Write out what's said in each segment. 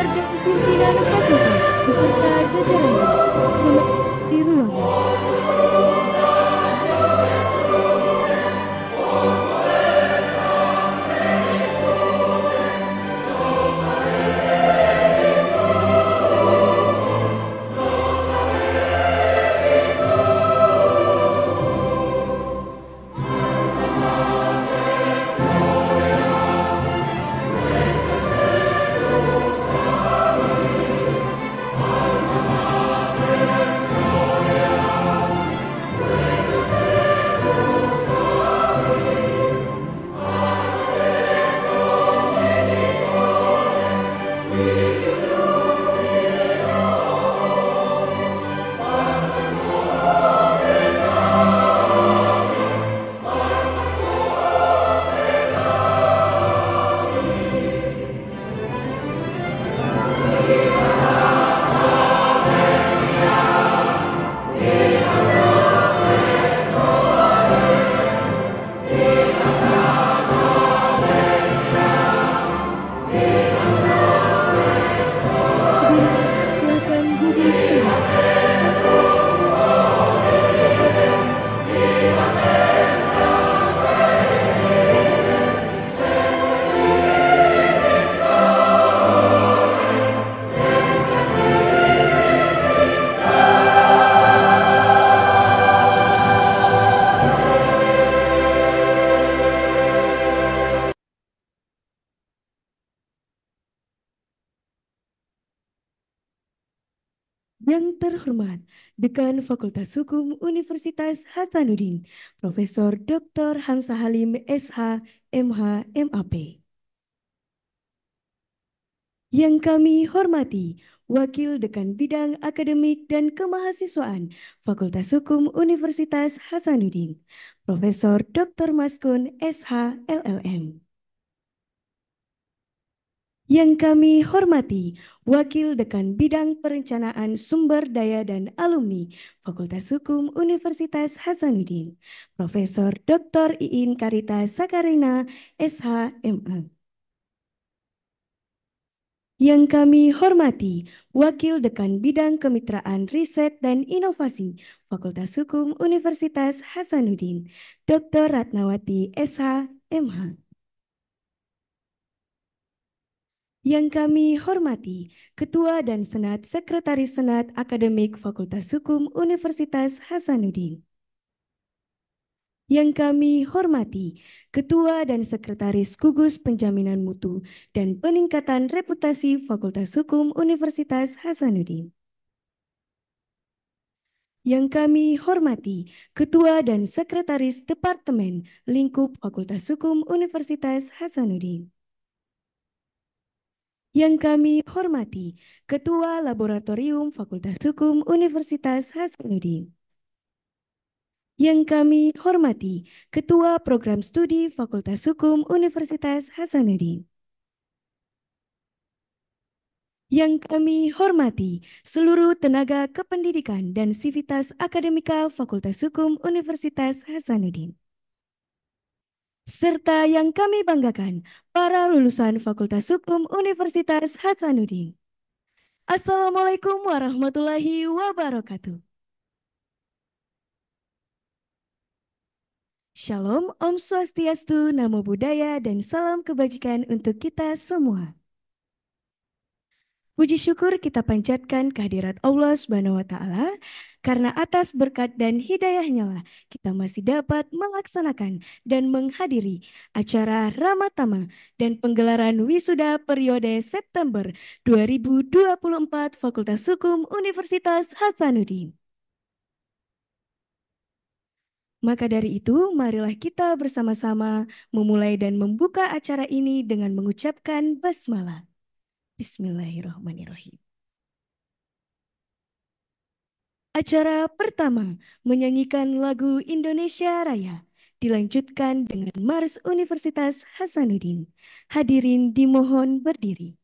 rektor dan pimpinan fakultas beserta jajarannya memasuki ruangan. Silakan duduk kembali. Yang terhormat, Dekan Fakultas Hukum Universitas Hasanuddin, Profesor Dr. Hamzah Halim SH, MH, MAP. Yang kami hormati, Wakil Dekan Bidang Akademik dan Kemahasiswaan Fakultas Hukum Universitas Hasanuddin, Profesor Dr. Maskun SH, LLM. Yang kami hormati, Wakil Dekan Bidang Perencanaan Sumber Daya dan Alumni Fakultas Hukum Universitas Hasanuddin, Profesor Dr. Iin Karita Sakarina, SH, MA. Yang kami hormati, Wakil Dekan Bidang Kemitraan Riset dan Inovasi Fakultas Hukum Universitas Hasanuddin, Dr. Ratnawati, SH, MH. Yang kami hormati, Ketua dan Senat Sekretaris Senat Akademik Fakultas Hukum Universitas Hasanuddin. Yang kami hormati, Ketua dan Sekretaris Gugus Penjaminan Mutu dan Peningkatan Reputasi Fakultas Hukum Universitas Hasanuddin. Yang kami hormati, Ketua dan Sekretaris Departemen Lingkup Fakultas Hukum Universitas Hasanuddin. Yang kami hormati, Ketua Laboratorium Fakultas Hukum Universitas Hasanuddin. Yang kami hormati, Ketua Program Studi Fakultas Hukum Universitas Hasanuddin. Yang kami hormati, seluruh tenaga kependidikan dan sivitas akademika Fakultas Hukum Universitas Hasanuddin. Serta yang kami banggakan, para lulusan Fakultas Hukum Universitas Hasanuddin. Assalamualaikum warahmatullahi wabarakatuh. Shalom, Om Swastiastu, Namo Buddhaya, dan salam kebajikan untuk kita semua. Puji syukur kita panjatkan kehadirat Allah Subhanahu wa Ta'ala, karena atas berkat dan hidayahnya lah kita masih dapat melaksanakan dan menghadiri acara Ramatama dan penggelaran wisuda periode September 2024 Fakultas Hukum Universitas Hasanuddin. Maka dari itu, marilah kita bersama-sama memulai dan membuka acara ini dengan mengucapkan basmalah. Bismillahirrahmanirrahim. Acara pertama menyanyikan lagu Indonesia Raya, dilanjutkan dengan Mars Universitas Hasanuddin. Hadirin dimohon berdiri.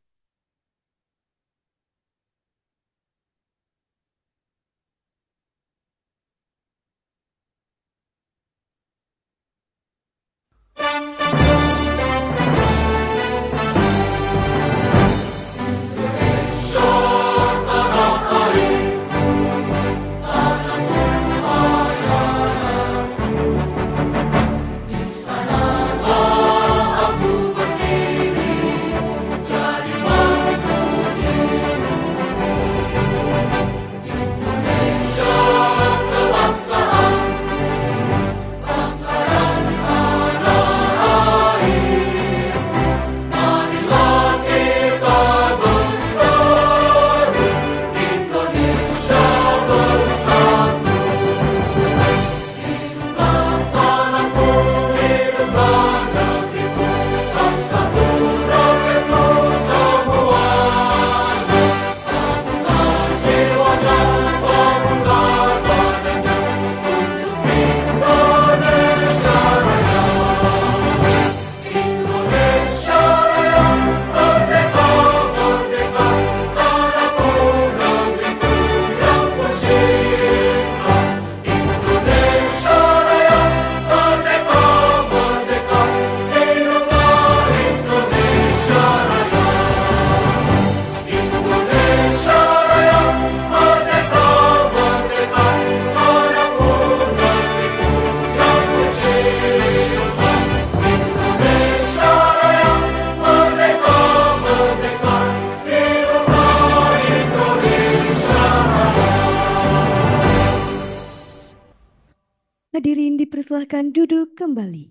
Hadirin dipersilahkan duduk kembali.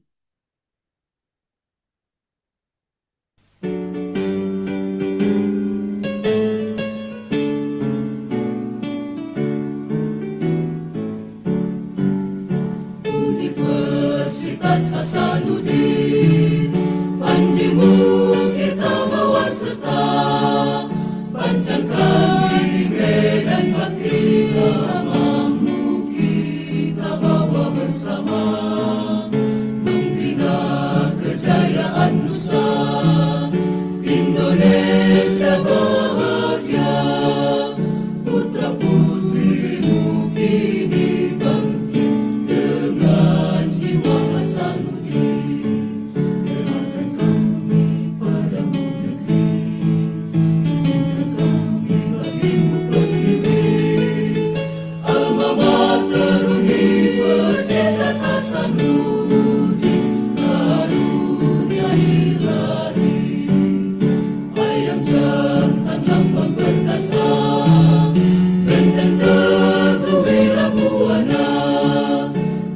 Universitas Hasanuddin, panjimu kita bawa serta, panjangkan di medan bakti, namamu kita bawa bersama, membina kejayaan nusa, Indonesia bahagia, putra putrimu kini bangkit dengan jiwa Hasanuddin. Serahkan kami padamu negeri, izinkan kami bagimu berdiri. Alma Mater Universitas Hasanuddin, karunia ilahi. Ayam jantan lambang perkasa, benteng teguh Wirabuana,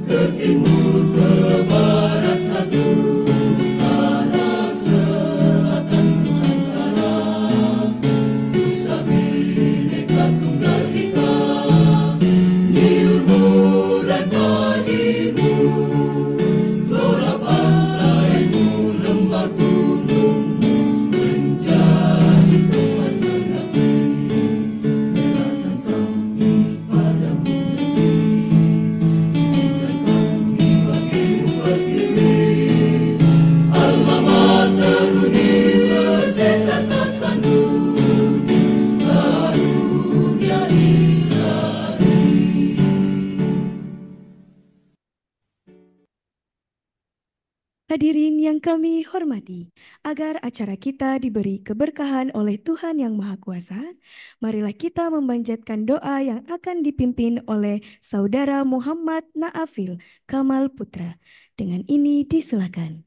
ke timur ke barat satu, utara selatan Nusantara, Nusa Bhinneka Tunggal Ika, ilmu dan padimu, gelora pantaimu, lembah gunungmu, menjadi teman mengabdi. Serahkan kami padamu negeri, izinkan kami bagimu berdiri. Alma Mater Universitas Hasanuddin, karunia ilahi. Hadirin yang kami hormati, agar acara kita diberi keberkahan oleh Tuhan Yang Maha Kuasa, marilah kita memanjatkan doa yang akan dipimpin oleh Saudara Muhammad Naafil Kamal Putra. Dengan ini disilakan.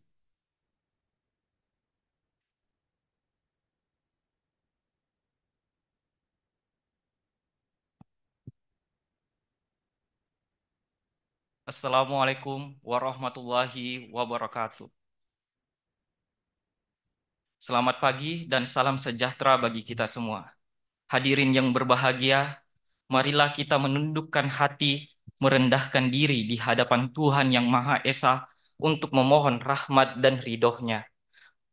Assalamualaikum warahmatullahi wabarakatuh. Selamat pagi dan salam sejahtera bagi kita semua. Hadirin yang berbahagia, marilah kita menundukkan hati, merendahkan diri di hadapan Tuhan Yang Maha Esa untuk memohon rahmat dan ridhonya.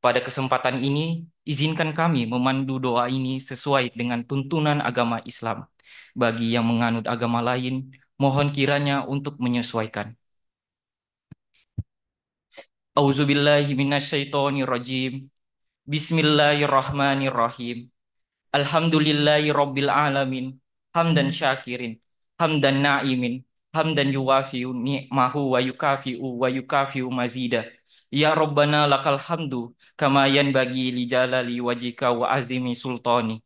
Pada kesempatan ini, izinkan kami memandu doa ini sesuai dengan tuntunan agama Islam. Bagi yang menganut agama lain, mohon kiranya untuk menyesuaikan. Auzubillahi minasyaitonirrajim. Bismillahirrahmanirrahim. Alhamdulillahi rabbil alamin. Hamdan syakirin, hamdan na'imin, hamdan yuwafiu ni'mahu wa yukafiu mazida. Ya Rabbana lakal hamdu kama yanbaghi li jalali wajhika wa azimi sultani.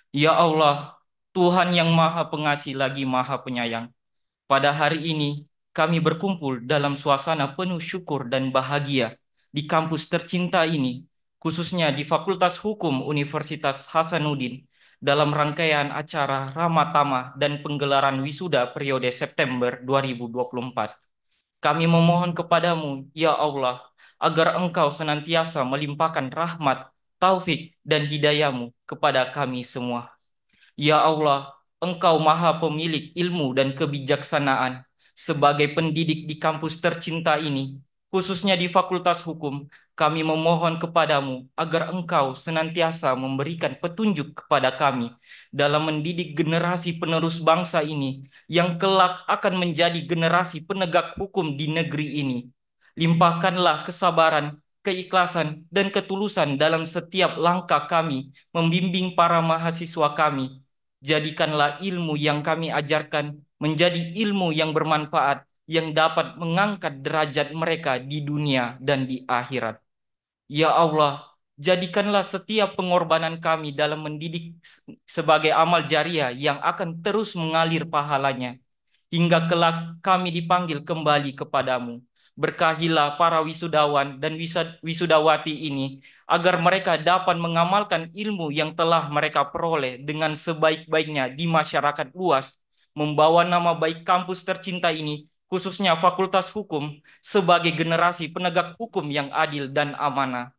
Ya Allah, Tuhan yang Maha Pengasih lagi Maha Penyayang. Pada hari ini, kami berkumpul dalam suasana penuh syukur dan bahagia di kampus tercinta ini, khususnya di Fakultas Hukum Universitas Hasanuddin, dalam rangkaian acara Ramatama dan penggelaran wisuda periode September 2024. Kami memohon kepadamu, ya Allah, agar Engkau senantiasa melimpahkan rahmat, taufik, dan hidayahmu kepada kami semua. Ya Allah, Engkau Maha Pemilik ilmu dan kebijaksanaan. Sebagai pendidik di kampus tercinta ini, khususnya di Fakultas Hukum, kami memohon kepadamu agar Engkau senantiasa memberikan petunjuk kepada kami dalam mendidik generasi penerus bangsa ini yang kelak akan menjadi generasi penegak hukum di negeri ini. Limpahkanlah kesabaran, keikhlasan, dan ketulusan dalam setiap langkah kami membimbing para mahasiswa kami. Jadikanlah ilmu yang kami ajarkan menjadi ilmu yang bermanfaat, yang dapat mengangkat derajat mereka di dunia dan di akhirat. Ya Allah, jadikanlah setiap pengorbanan kami dalam mendidik sebagai amal jariah yang akan terus mengalir pahalanya, hingga kelak kami dipanggil kembali kepadamu. Berkahilah para wisudawan dan wisudawati ini, agar mereka dapat mengamalkan ilmu yang telah mereka peroleh dengan sebaik-baiknya di masyarakat luas, membawa nama baik kampus tercinta ini, khususnya Fakultas Hukum, sebagai generasi penegak hukum yang adil dan amanah.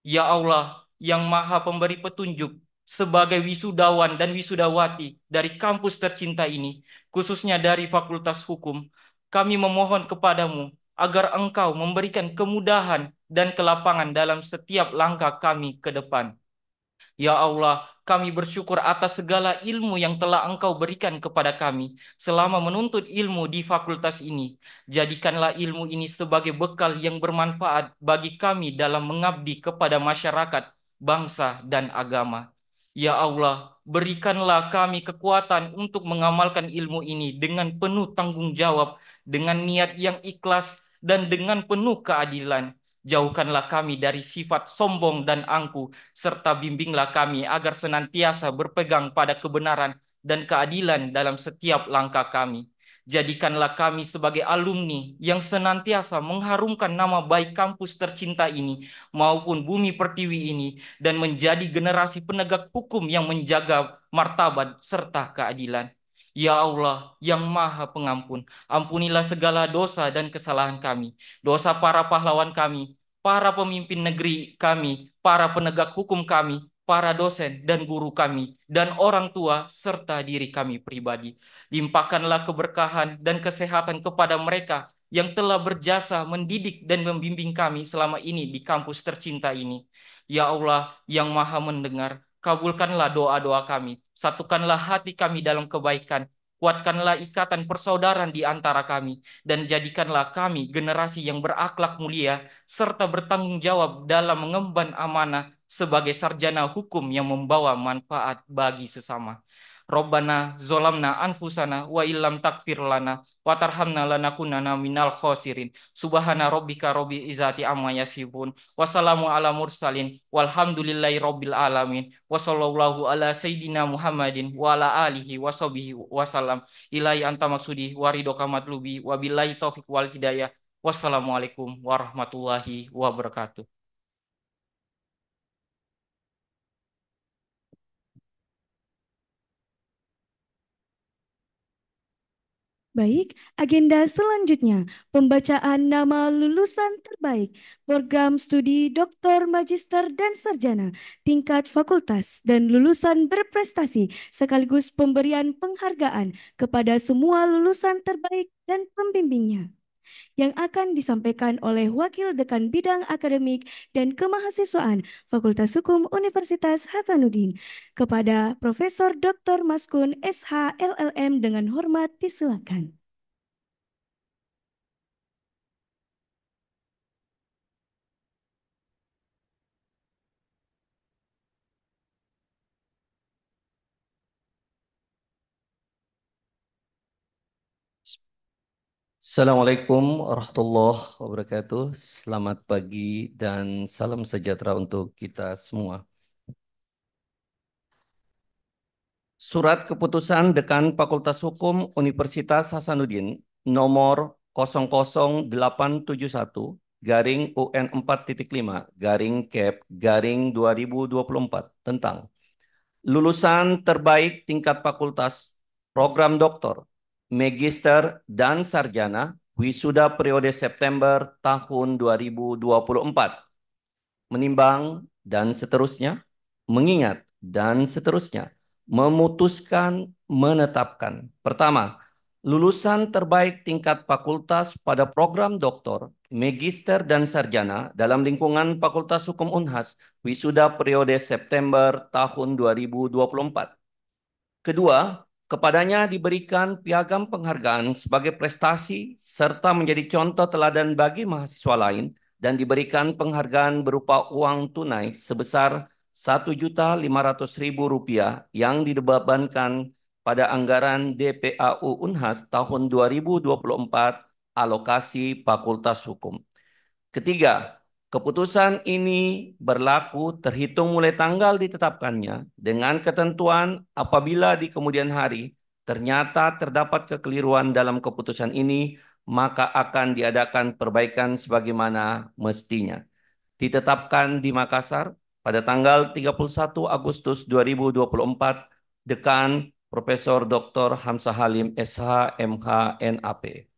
Ya Allah, yang Maha Pemberi Petunjuk, sebagai wisudawan dan wisudawati dari kampus tercinta ini, khususnya dari Fakultas Hukum, kami memohon kepadamu agar Engkau memberikan kemudahan dan kelapangan dalam setiap langkah kami ke depan. Ya Allah, kami bersyukur atas segala ilmu yang telah Engkau berikan kepada kami selama menuntut ilmu di fakultas ini. Jadikanlah ilmu ini sebagai bekal yang bermanfaat bagi kami dalam mengabdi kepada masyarakat, bangsa, dan agama. Ya Allah, berikanlah kami kekuatan untuk mengamalkan ilmu ini dengan penuh tanggung jawab, dengan niat yang ikhlas, dan dengan penuh keadilan. Jauhkanlah kami dari sifat sombong dan angkuh, serta bimbinglah kami agar senantiasa berpegang pada kebenaran dan keadilan dalam setiap langkah kami. Jadikanlah kami sebagai alumni yang senantiasa mengharumkan nama baik kampus tercinta ini maupun bumi pertiwi ini dan menjadi generasi penegak hukum yang menjaga martabat serta keadilan. Ya Allah yang Maha Pengampun, ampunilah segala dosa dan kesalahan kami, dosa para pahlawan kami, para pemimpin negeri kami, para penegak hukum kami, para dosen dan guru kami, dan orang tua serta diri kami pribadi. Limpahkanlah keberkahan dan kesehatan kepada mereka yang telah berjasa mendidik dan membimbing kami selama ini di kampus tercinta ini. Ya Allah yang Maha Mendengar, kabulkanlah doa-doa kami, satukanlah hati kami dalam kebaikan, kuatkanlah ikatan persaudaraan di antara kami, dan jadikanlah kami generasi yang berakhlak mulia serta bertanggung jawab dalam mengemban amanah sebagai sarjana hukum yang membawa manfaat bagi sesama. Robbana zolamna anfusana wa illam takfir lana wa tarhamna lanakunana minal khosirin. Subhana rabbika rabbil izzati amma yasifun. Wassalamu ala mursalin walhamdulillahi rabbil alamin. Wa sallallahu ala sayyidina Muhammadin wa ala alihi wa sahbihi wasallam. Ilahi anta maksudi wa ridhoka matlubi wa billahi taufiq wal hidayah. Wassalamualaikum warahmatullahi wabarakatuh. Baik, agenda selanjutnya, pembacaan nama lulusan terbaik, program studi doktor, magister, dan sarjana, tingkat fakultas, dan lulusan berprestasi, sekaligus pemberian penghargaan kepada semua lulusan terbaik dan pembimbingnya, yang akan disampaikan oleh Wakil Dekan Bidang Akademik dan Kemahasiswaan Fakultas Hukum Universitas Hasanuddin kepada Profesor Dr. Maskun SH LLM dengan hormat disilakan. Assalamualaikum warahmatullahi wabarakatuh. Selamat pagi dan salam sejahtera untuk kita semua. Surat Keputusan Dekan Fakultas Hukum Universitas Hasanuddin nomor 00871 UN 4.5 Cap 2024 tentang lulusan terbaik tingkat fakultas, program doktor, magister, dan sarjana wisuda periode September tahun 2024. Menimbang dan seterusnya, mengingat dan seterusnya, memutuskan, menetapkan. Pertama, lulusan terbaik tingkat fakultas pada program doktor, magister, dan sarjana dalam lingkungan Fakultas Hukum Unhas wisuda periode September tahun 2024. Kedua, kepadanya diberikan piagam penghargaan sebagai prestasi serta menjadi contoh teladan bagi mahasiswa lain dan diberikan penghargaan berupa uang tunai sebesar Rp1.500.000 yang dibebankan pada anggaran DPAU Unhas tahun 2024 alokasi Fakultas Hukum. Ketiga, keputusan ini berlaku terhitung mulai tanggal ditetapkannya dengan ketentuan apabila di kemudian hari ternyata terdapat kekeliruan dalam keputusan ini, maka akan diadakan perbaikan sebagaimana mestinya. Ditetapkan di Makassar pada tanggal 31 Agustus 2024, Dekan Profesor Dr. Hamzah Halim SH MH NAP.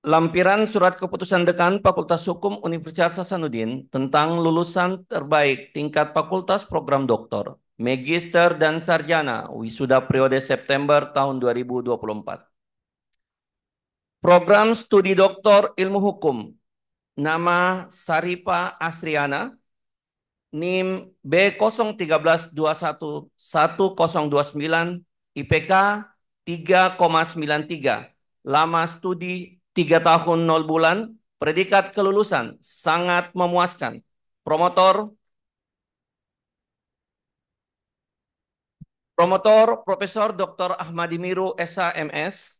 Lampiran Surat Keputusan Dekan Fakultas Hukum Universitas Hasanuddin tentang lulusan terbaik tingkat fakultas program doktor, magister dan sarjana wisuda periode September tahun 2024. Program Studi Doktor Ilmu Hukum, nama Sarifa Asriana, NIM B013211029, IPK 3,93, lama studi 3 tahun 0 bulan, predikat kelulusan sangat memuaskan. Promotor Profesor Dr. Ahmadi Miru SHMS.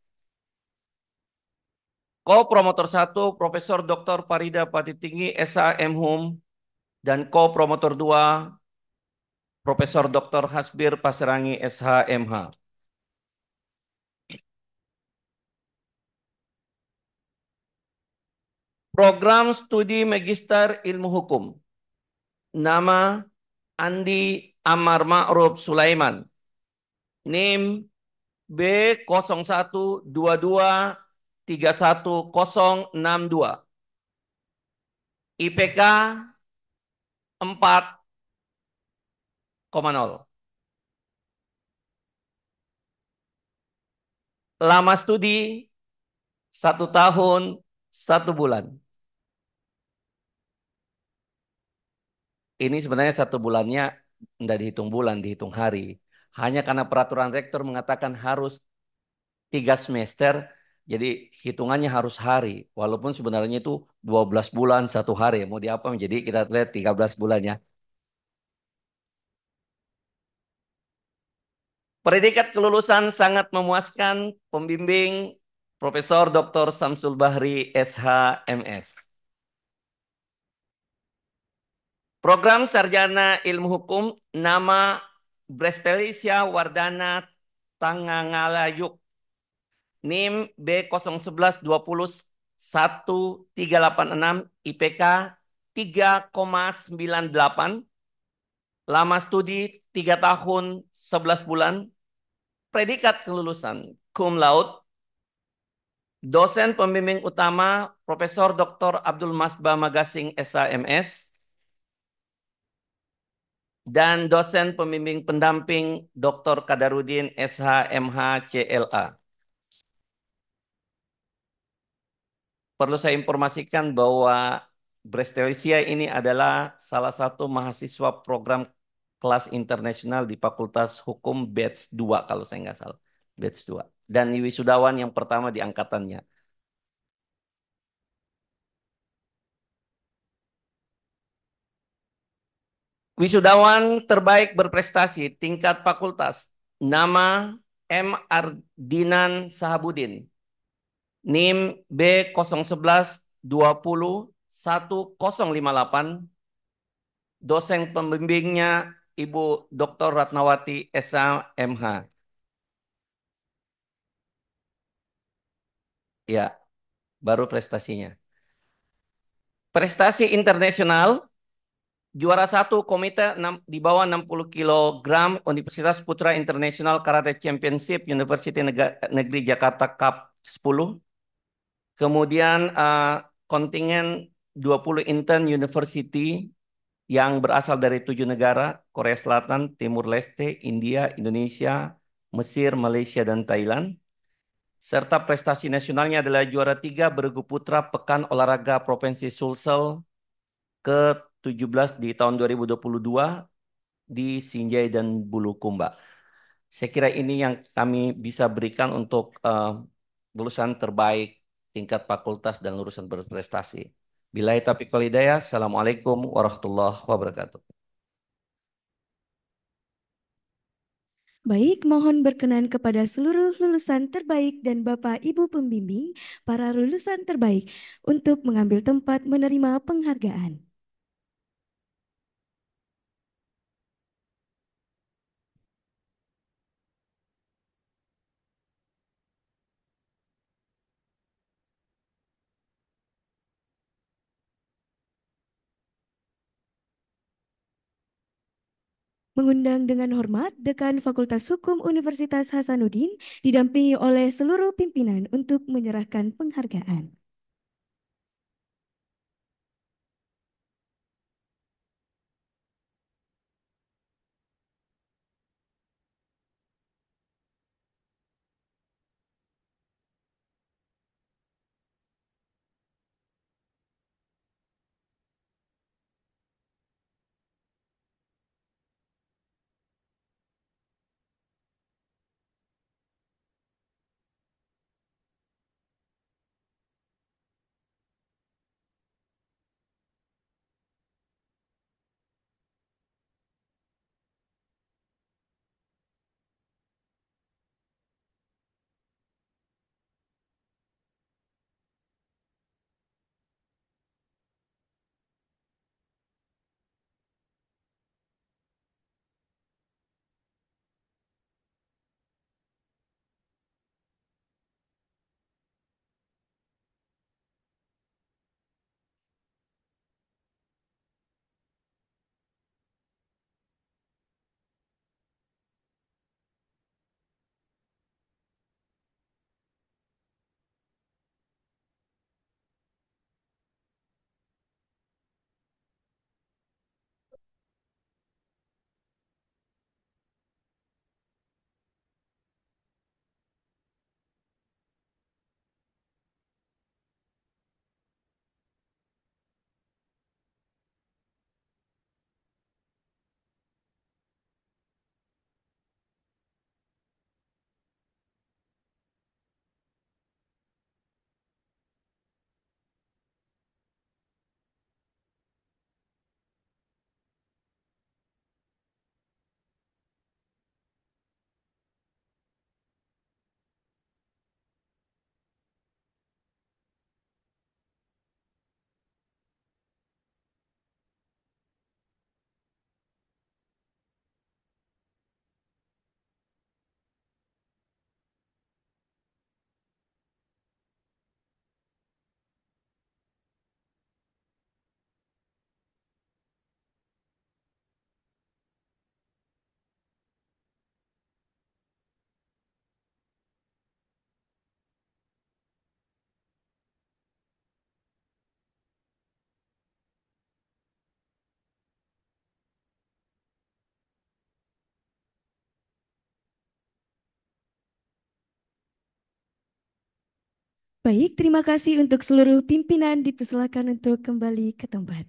Co-promotor 1 Profesor Dr. Farida Patitinggi SHM Hum dan co-promotor 2 Profesor Dr. Hasbir Pasrangi SHMH. Program Studi Magister Ilmu Hukum. Nama Andi Amar Ma'ruf Sulaiman. NIM B0122311062. IPK 4,0. Lama studi 1 tahun 1 bulan. Ini sebenarnya 1 bulannya tidak dihitung bulan, dihitung hari. Hanya karena peraturan rektor mengatakan harus 3 semester, jadi hitungannya harus hari. Walaupun sebenarnya itu 12 bulan 1 hari. Mau diapa? Jadi kita lihat 13 bulannya. Predikat kelulusan sangat memuaskan, pembimbing Profesor Dr. Samsul Bahri SHMS. Program Sarjana Ilmu Hukum, nama Brestelisya Wardana Tangangalayuk. NIM B01120136, IPK 3,98, lama studi 3 tahun 11 bulan, predikat kelulusan cum laude. Dosen pembimbing utama Profesor Dr. Abdul Masbah Magasing SHMS dan dosen pembimbing pendamping Dr. Kadarudin SHMH CLA. Perlu saya informasikan bahwa Brestelia ini adalah salah satu mahasiswa program kelas internasional di Fakultas Hukum Batch 2 kalau saya nggak salah. Batch 2. Dan wisudawan yang pertama di angkatannya. Wisudawan terbaik berprestasi tingkat fakultas. Nama M. Ardinan Sahabudin. NIM B011201058. Dosen pembimbingnya Ibu Dr. Ratnawati SHMH. Ya, baru prestasinya. Prestasi internasional, juara 1 komite di bawah 60 kg Universitas Putra International Karate Championship University Negeri Jakarta Cup 10. Kemudian kontingen 20 intern university yang berasal dari 7 negara, Korea Selatan, Timur Leste, India, Indonesia, Mesir, Malaysia, dan Thailand. Serta prestasi nasionalnya adalah juara 3 bergu putra Pekan Olahraga Provinsi Sulsel ke-17 di tahun 2022 di Sinjai dan Bulukumba. Saya kira ini yang kami bisa berikan untuk lulusan terbaik tingkat fakultas dan lulusan berprestasi. Billahi taufiq wal hidayah. Assalamualaikum warahmatullahi wabarakatuh. Baik, mohon berkenan kepada seluruh lulusan terbaik dan Bapak Ibu pembimbing, para lulusan terbaik untuk mengambil tempat menerima penghargaan. Mengundang dengan hormat Dekan Fakultas Hukum Universitas Hasanuddin didampingi oleh seluruh pimpinan untuk menyerahkan penghargaan. Baik, terima kasih untuk seluruh pimpinan. Dipersilakan untuk kembali ke tempat.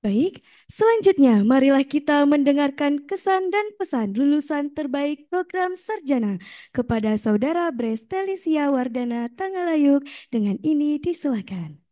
Baik, selanjutnya marilah kita mendengarkan kesan dan pesan lulusan terbaik program sarjana kepada Saudara Brestelia Wardana Tangalayuk. Dengan ini disilakan.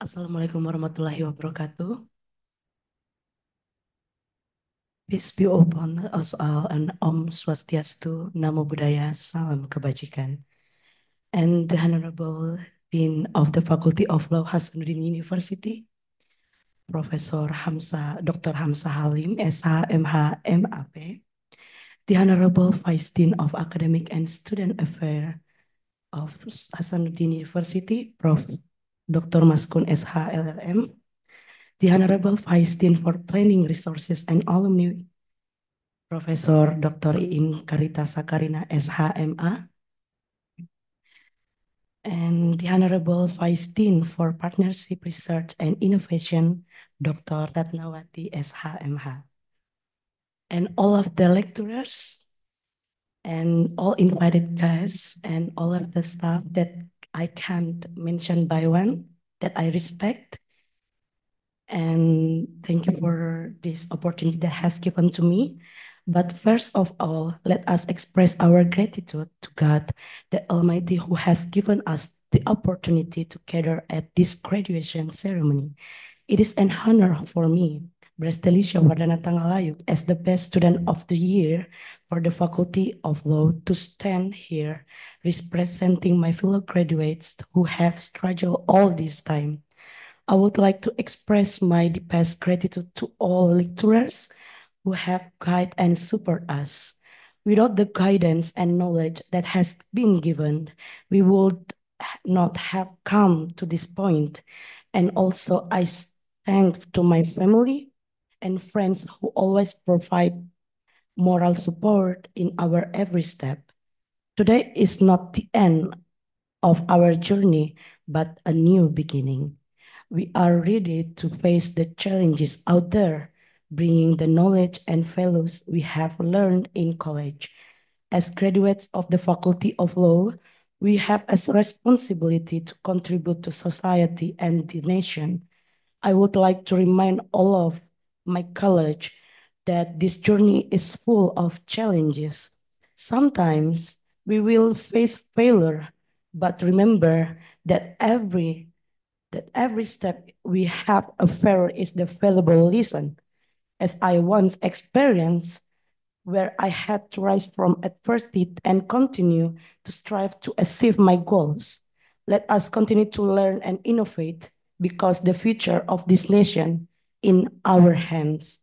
Assalamualaikum warahmatullahi wabarakatuh. Peace be upon us all and Om Swastiastu, Namo Buddhaya, Salam Kebajikan. And the Honorable Dean of the Faculty of Law, Hasanuddin University, Professor Dr. Hamza Halim, SH, MH, MAP, the Honorable Vice Dean of Academic and Student Affairs of Hasanuddin University, Prof. Dr. Maskun SH, LLM, the Honorable Vice Dean for Planning Resources and Alumni, Profesor Dr. Iin Karita Sakarina, SHMA, and the Honorable Vice Dean for Partnership Research and Innovation, Dr. Ratnawati, SHMH, and all of the lecturers and all invited guests and all of the staff that I can't mention by one that I respect. And thank you for this opportunity that has given to me. But first of all, let us express our gratitude to God, the Almighty, who has given us the opportunity to gather at this graduation ceremony. It is an honor for me, Brestelisha Wardana Tangalayuk, as the best student of the year for the Faculty of Law, to stand here representing my fellow graduates who have struggled all this time. I would like to express my deepest gratitude to all lecturers who have guided and support us. Without the guidance and knowledge that has been given, we would not have come to this point. And also I thank to my family and friends who always provide moral support in our every step. Today is not the end of our journey, but a new beginning. We are ready to face the challenges out there, bringing the knowledge and values we have learned in college. As graduates of the Faculty of Law, we have a responsibility to contribute to society and the nation. I would like to remind all of my college that this journey is full of challenges. Sometimes we will face failure, but remember that every step we have a failure is the valuable lesson. As I once experienced, where I had to rise from adversity and continue to strive to achieve my goals. Let us continue to learn and innovate because the future of this nation in our hands.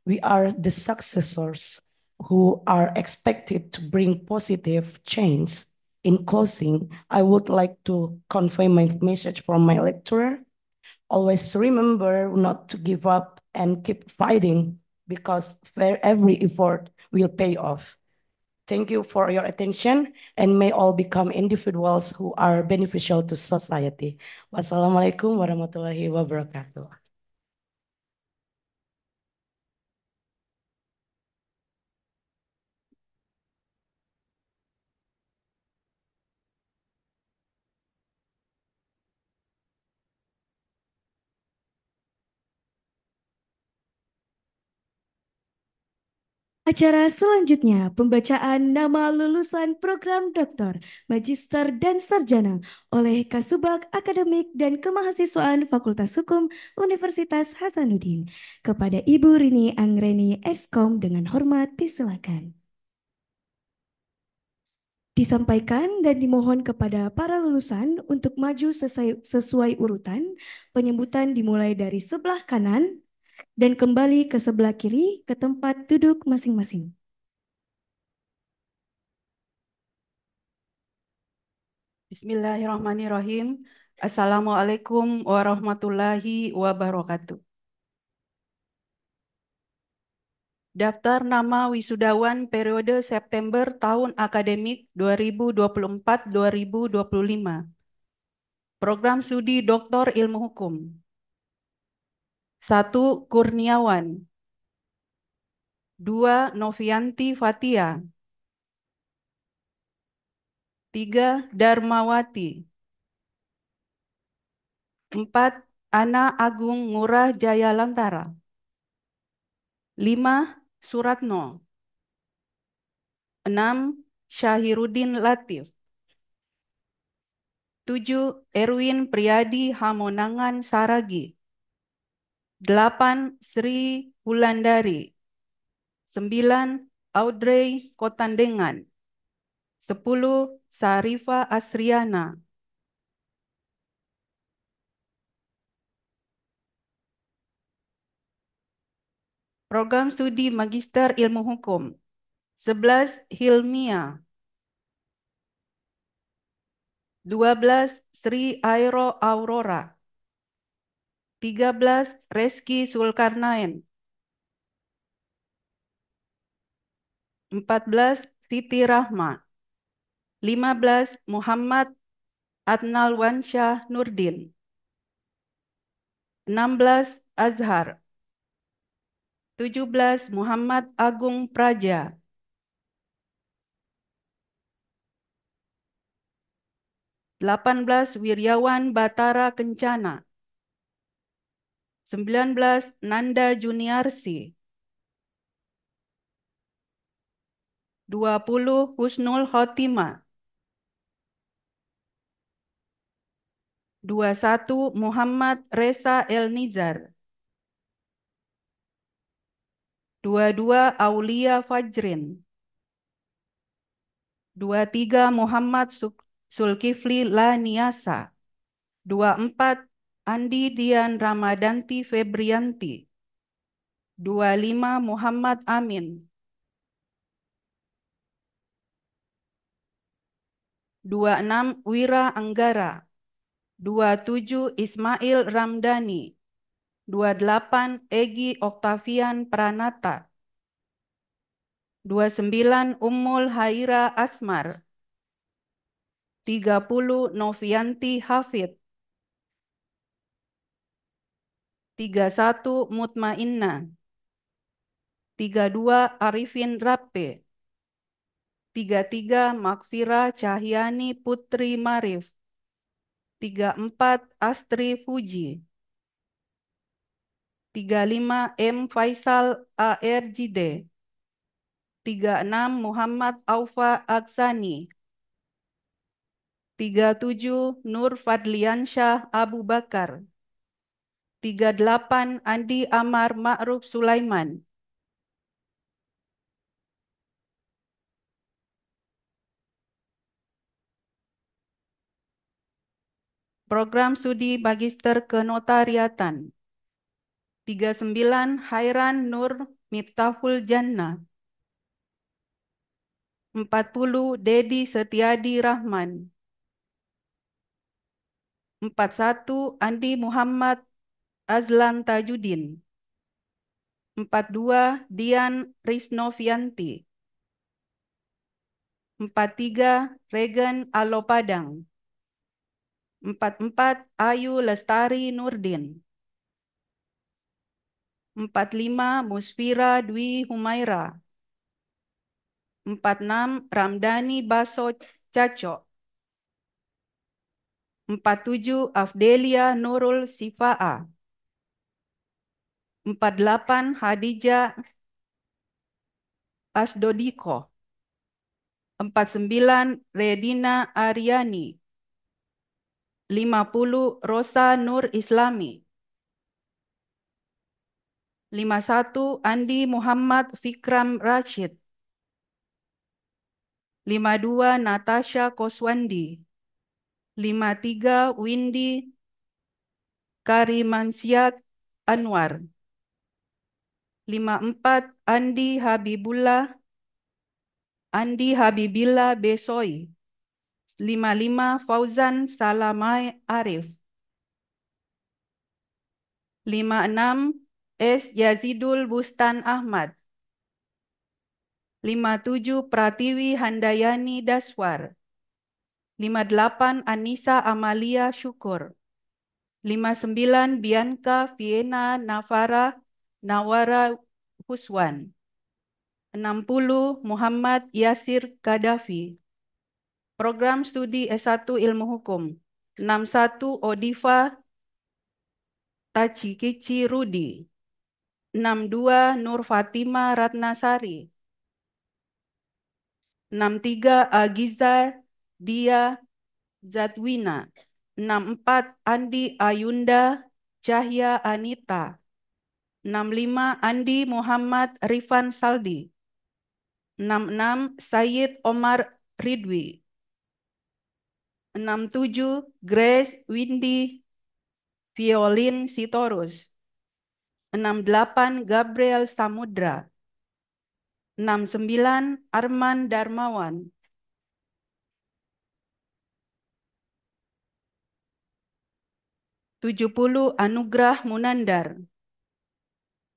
We are the successors who are expected to bring positive change. In closing, I would like to convey my message from my lecturer. Always remember not to give up and keep fighting because every effort will pay off. Thank you for your attention and may all become individuals who are beneficial to society. Wassalamualaikum warahmatullahi wabarakatuh. Acara selanjutnya, pembacaan nama lulusan program doktor, magister, dan sarjana oleh Kasubag Akademik dan Kemahasiswaan Fakultas Hukum Universitas Hasanuddin. Kepada Ibu Rini Anggreni Eskom dengan hormat disilakan. Disampaikan dan dimohon kepada para lulusan untuk maju sesuai urutan. Penyambutan dimulai dari sebelah kanan dan kembali ke sebelah kiri ke tempat duduk masing-masing. Bismillahirrahmanirrahim. Assalamualaikum warahmatullahi wabarakatuh. Daftar nama wisudawan periode September tahun akademik 2024-2025. Program Studi Doktor Ilmu Hukum. 1. Kurniawan. 2. Novianti Fatia. 3. Darmawati. 4. Ana Agung Ngurah Jaya Lantara. 5. Suratno. 6. Syahiruddin Latif. 7. Erwin Priyadi Hamonangan Saragi. 8. Sri Wulandari. 9. Audrey Kotandengan. 10. Sarifa Asriana. 1. Program Studi Magister Ilmu Hukum. 11. Hilmia. 12. Sri Airo Aurora. 13. Reski Zulkarnain. 14. Siti Rahma. 15. Muhammad Adnal Wansyah Nurdin. 16. Azhar. 17. Muhammad Agung Praja. 18. Wiryawan Batara Kencana. 19. Nanda Juniarsi. 20. Husnul Khotimah. 21. Muhammad Reza Elnizar. 22. Aulia Fajrin. 23. Muhammad Sulkifli Laniasa. 24. Andi Dian Ramadanti Febrianti. 25. Muhammad Amin. 26. Wira Anggara. 27. Ismail Ramdhani. 28. Egi Oktavian Pranata. 29. Ummul Haira Asmar. 30. Novianti Hafid. 31. Mutmainna. 32. Arifin Rappe. 33. Makfira Cahyani Putri Marif. 34. Astri Fuji. 35. M. Faisal ARJD. 36. Muhammad Aufa Aksani. 37. Nur Fadliansyah Abu Bakar. 38. Andi Amar Ma'ruf Sulaiman. Program Studi Magister Kenotariatan. 39. Hairan Nur Miftahul Jannah. 40. Dedi Setiadi Rahman. 41. Andi Muhammad Azlan Tajudin. 42. Dian Risnovianti. 43. Regan Alopadang. 44. Ayu Lestari Nurdin. 45. Musfira Dwi Humaira. 46. Ramdhani Baso Caco. 47. Afdelia Nurul Sifa'a. 48. Hadijah Asdodiko. 49 Redina Aryani. 50 Rosa Nur Islami. 51 Andi Muhammad Fikram Rashid. 52 Natasha Koswandi. 53 Windy Karimansyah Anwar. 54 Andi Habibillah Besoi. 55 Fauzan Salamai Arif. 56 S. Yazidul Bustan Ahmad. 57 Pratiwi Handayani Daswar. 58 Anissa Amalia Syukur. 59 Bianca Viena Nawara Huswan. 60 Muhammad Yasir Gaddafi. Program Studi S1 Ilmu Hukum. 61 Odiva Tachikichi Rudi. 62 Nur Fatima Ratnasari. 63 Agiza Dia Zatwina. 64 Andi Ayunda Cahya Anita. 65 Andi Muhammad Rifan Saldi. 66 Sayyid Omar Ridwi. 67 Grace Windy Violin Sitorus. 68 Gabriel Samudra. 69 Arman Darmawan. 70 Anugrah Munandar.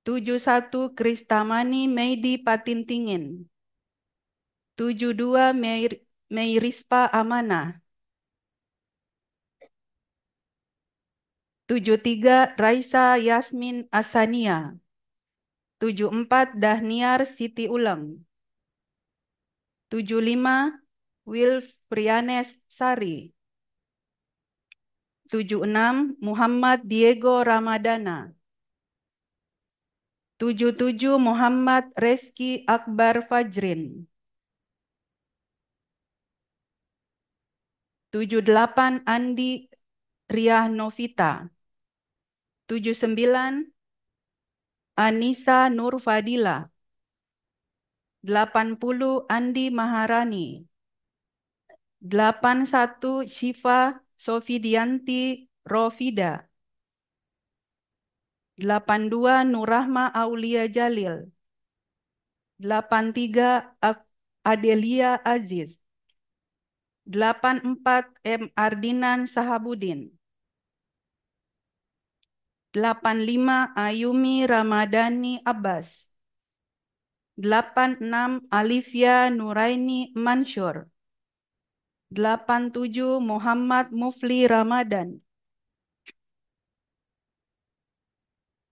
71 Kristamani Meidi Patintingin. 72 Meirispa Amanah. 73 Raisa Yasmin Asania. 74 Dahniar Siti Ulang. 75 Wilfrianes Sari. 76 Muhammad Diego Ramadana. 77 Muhammad Reski Akbar Fajrin. 78 Andi Riah Novita. 79 Anissa Nur Fadila. 80 Andi Maharani. 81 Syifa Sofidianti Rofida. 82 Nurrahma Aulia Jalil. 83 Adelia Aziz. 84 M. Ardinan Sahabudin. 85 Ayumi Ramadhani Abbas. 86 Alifia Nuraini Mansur. 87 Muhammad Mufli Ramadan.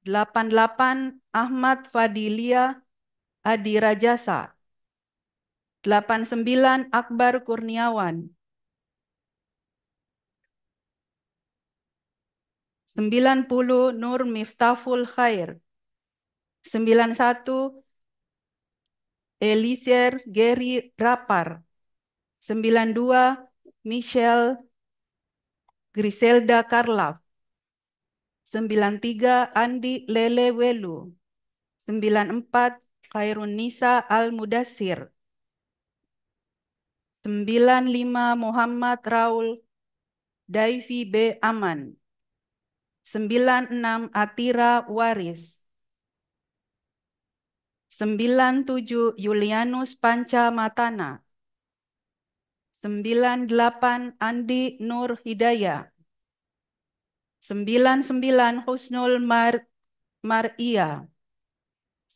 88 Ahmad Fadilia Adi Rajasa. 89 Akbar Kurniawan. 90 Nur Miftahul Khair. 91 Elisir Gary Rapar. 92 Michelle Griselda Karlaf. 93 Andi Lele Welu. 94 Khairun Nisa Al-Mudassir. 95 Muhammad Raul Daifi B. Aman. 96 Atira Waris. 97 Julianus Panca Matana. 98 Andi Nur Hidayah. 99 Husnul Maria.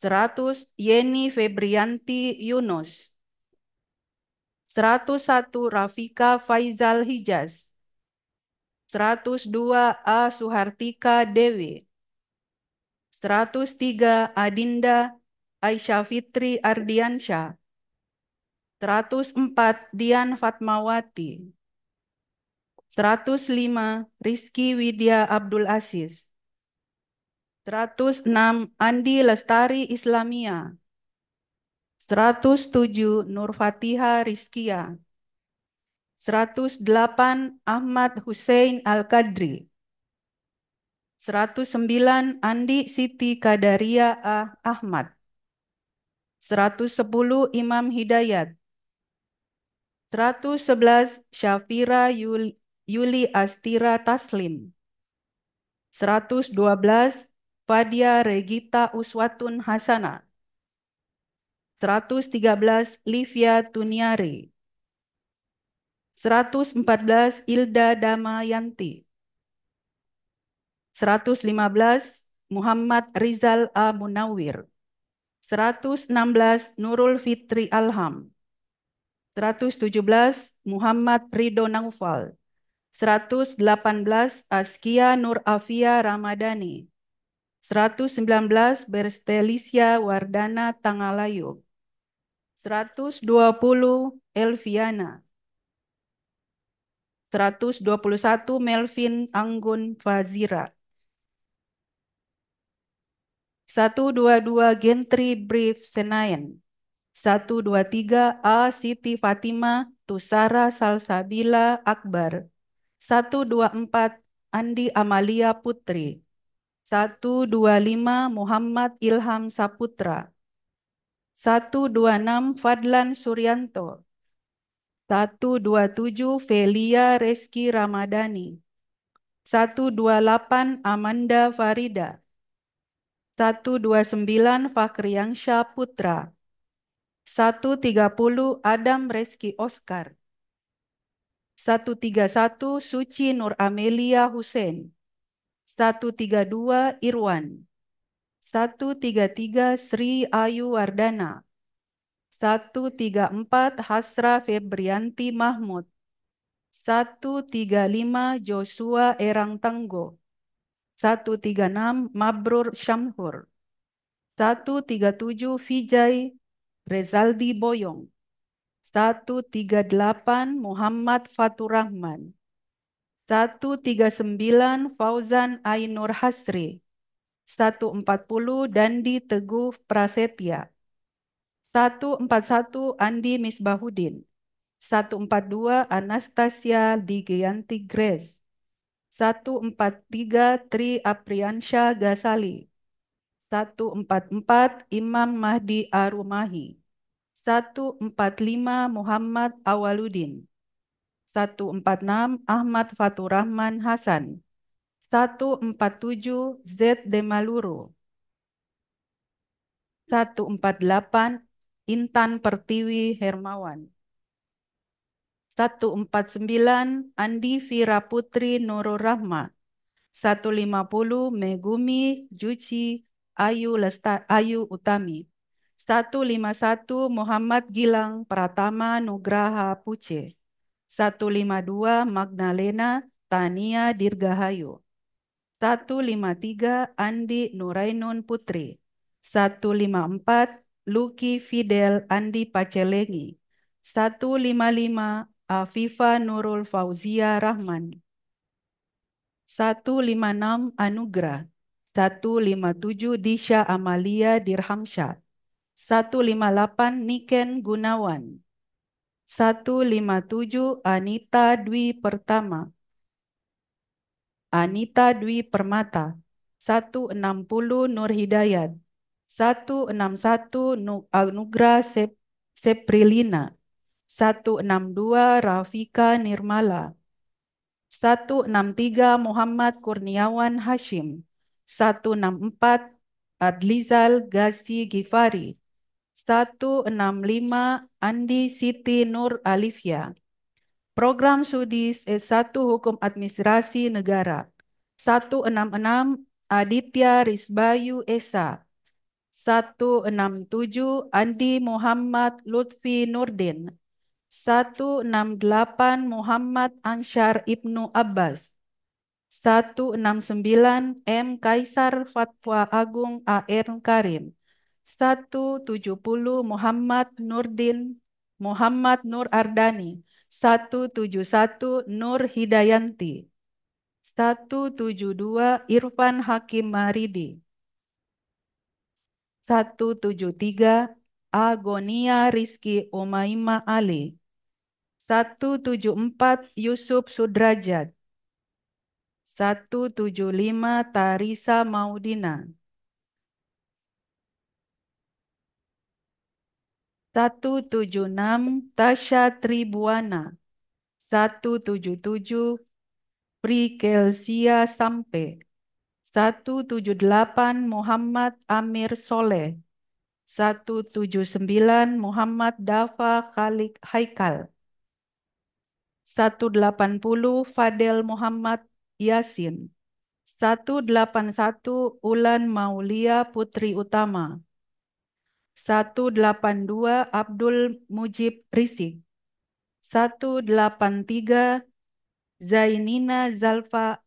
100 Yeni Febrianti Yunus. 101 Rafika Faizal Hijaz. 102 A. Suhartika Dewi. 103 Adinda Aisyah Fitri Ardiansyah. 104 Dian Fatmawati. 105 Rizky Widya Abdul Aziz. 106 Andi Lestari Islamia. 107 Nur Fatihah Rizkia, 108 Ahmad Hussein Al-Qadri, 109 Andi Siti Kadaria Ahmad, 110 Imam Hidayat, 111 Syafira Yuli Astira Taslim, 112 Fadia Regita Uswatun Hasana, 113 Livia Tuniari, 114 Ilda Damayanti, 115 Muhammad Rizal A. Munawir, 116 Nurul Fitri Alham, 117 Muhammad Ridho Naufal, 118 Askia Nur Afia Ramadhani, 119 Berstelisya Wardana Tangalayu, 120 Elviana, 121 Melvin Anggun Fazira, 122 Gentry Brief Senayan, 123 A Siti Fatima Tusara Salsabila Akbar, 124 Andi Amalia Putri, 125 Muhammad Ilham Saputra, 126 Fadlan Suryanto, 127 Felia Reski Ramadhani, 128 Amanda Farida, 129 Fakriansyah Putra, 130 Adam Reski Oscar, 131 Suci Nur Amelia Hussein, 132 Irwan, 133 Sri Ayu Wardana, 134 Hasra Febrianti Mahmud, 135 Joshua Erang Tanggo, 136 Mabrur Syamhur, 137 Vijay Rezaldi Boyong, 138 Muhammad Faturrahman, 139 Fauzan Ainur Hasri, 140 Dandi Teguh Prasetya, 141 Andi Misbahudin, 142 Anastasia Digianti Grace, 143 Tri Apriansya Gasali, 144 Imam Mahdi Arumahi, 145 Muhammad Awaludin, 146 Ahmad Faturrahman Hasan, 147 Z Demaluro, 148 Intan Pertiwi Hermawan, 149 Andi Vira Putri Nurul Rahma, 150 Megumi Juci Ayu Utami, 151 Muhammad Gilang Pratama Nugraha Puce, 152 Magdalena Tania Dirgahayu, 153 Andi Nurainun Putri, 154 Luki Fidel Andi Pacelengi, 155 Afifa Nurul Fauzia Rahman, 156 Anugrah, 157 Disha Amalia Dirhamsyah, 158 Niken Gunawan, 157 Anita Dwi Pertama, Anita Dwi Permata, 160 Nur Hidayat, 161 Anugrah Seprilina, 162 Rafika Nirmala, 163 Muhammad Kurniawan Hashim, 164 Adlizal Ghazi Gifari, 165 Andi Siti Nur Alifia. Program Studi S1 Hukum Administrasi Negara, 166 Aditya Risbayu Esa, 167 Andi Muhammad Lutfi Nurdin, 168 Muhammad Ansyar Ibnu Abbas, 169 M. Kaisar Fatwa Agung A.R. Karim, 170 Muhammad Nur Ardani, 171 Nur Hidayanti, 172 Irfan Hakim Maridi, 173 Agonia Rizky Umaima Ali. 174 Yusuf Sudrajat. 175 Tarisa Maudina. 176 Tasya Tribuana. 177 Prikelsia Sampe. 178 Muhammad Amir Soleh. 179 Muhammad Dafa Khalik Haikal. 180 Fadel Muhammad Yasin. 181 Ulan Maulia Putri Utama. 182 Abdul Mujib Risik. 183 Zainina Zalfa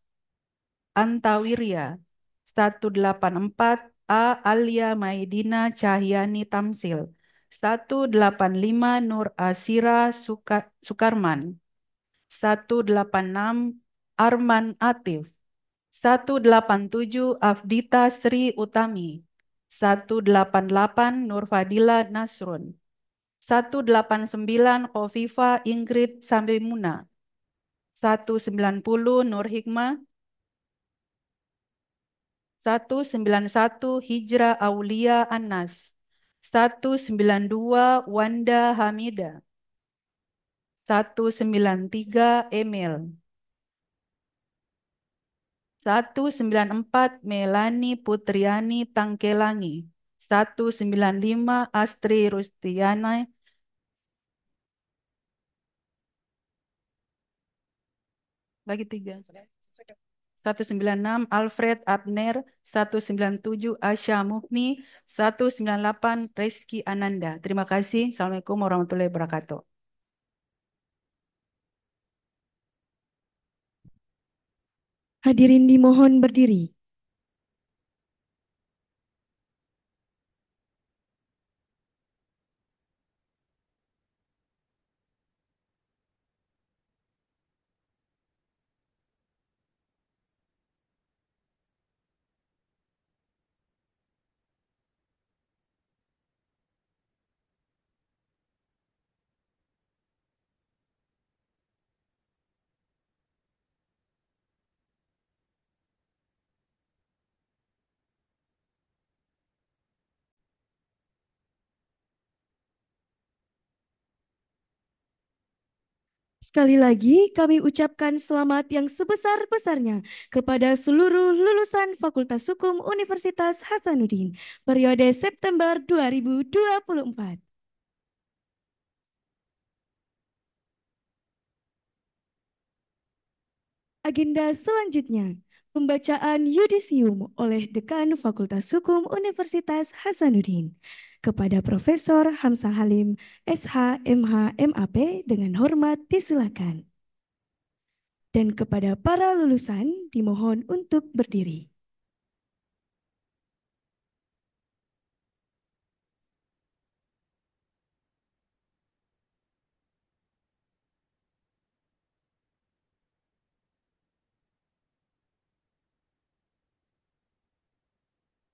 Antawirya. 184 A. Alia Maidina Cahyani Tamsil. 185 Nur Asira Sukarman. 186 Arman Atif. 187 Afdita Sri Utami. 188 Nur Fadila Nasrun. 189 Khofifa Ingrid Sambimuna. 190 Nur Hikmah. 191 Hijrah Aulia Anas. 192 Wanda Hamida. 193 Emil. 194 Melani Putriani Tangkelangi. 195 Astri Rustiana. Lagi 3. 196 Alfred Abner. 197 Asya Mukni. 198 Rizky Ananda. Terima kasih. Assalamualaikum warahmatullahi wabarakatuh. Hadirin dimohon berdiri. Sekali lagi kami ucapkan selamat yang sebesar-besarnya kepada seluruh lulusan Fakultas Hukum Universitas Hasanuddin periode September 2024. Agenda selanjutnya, pembacaan yudisium oleh Dekan Fakultas Hukum Universitas Hasanuddin kepada Profesor Hamzah Halim, SH, MH, MAP dengan hormat disilakan. Dan kepada para lulusan dimohon untuk berdiri.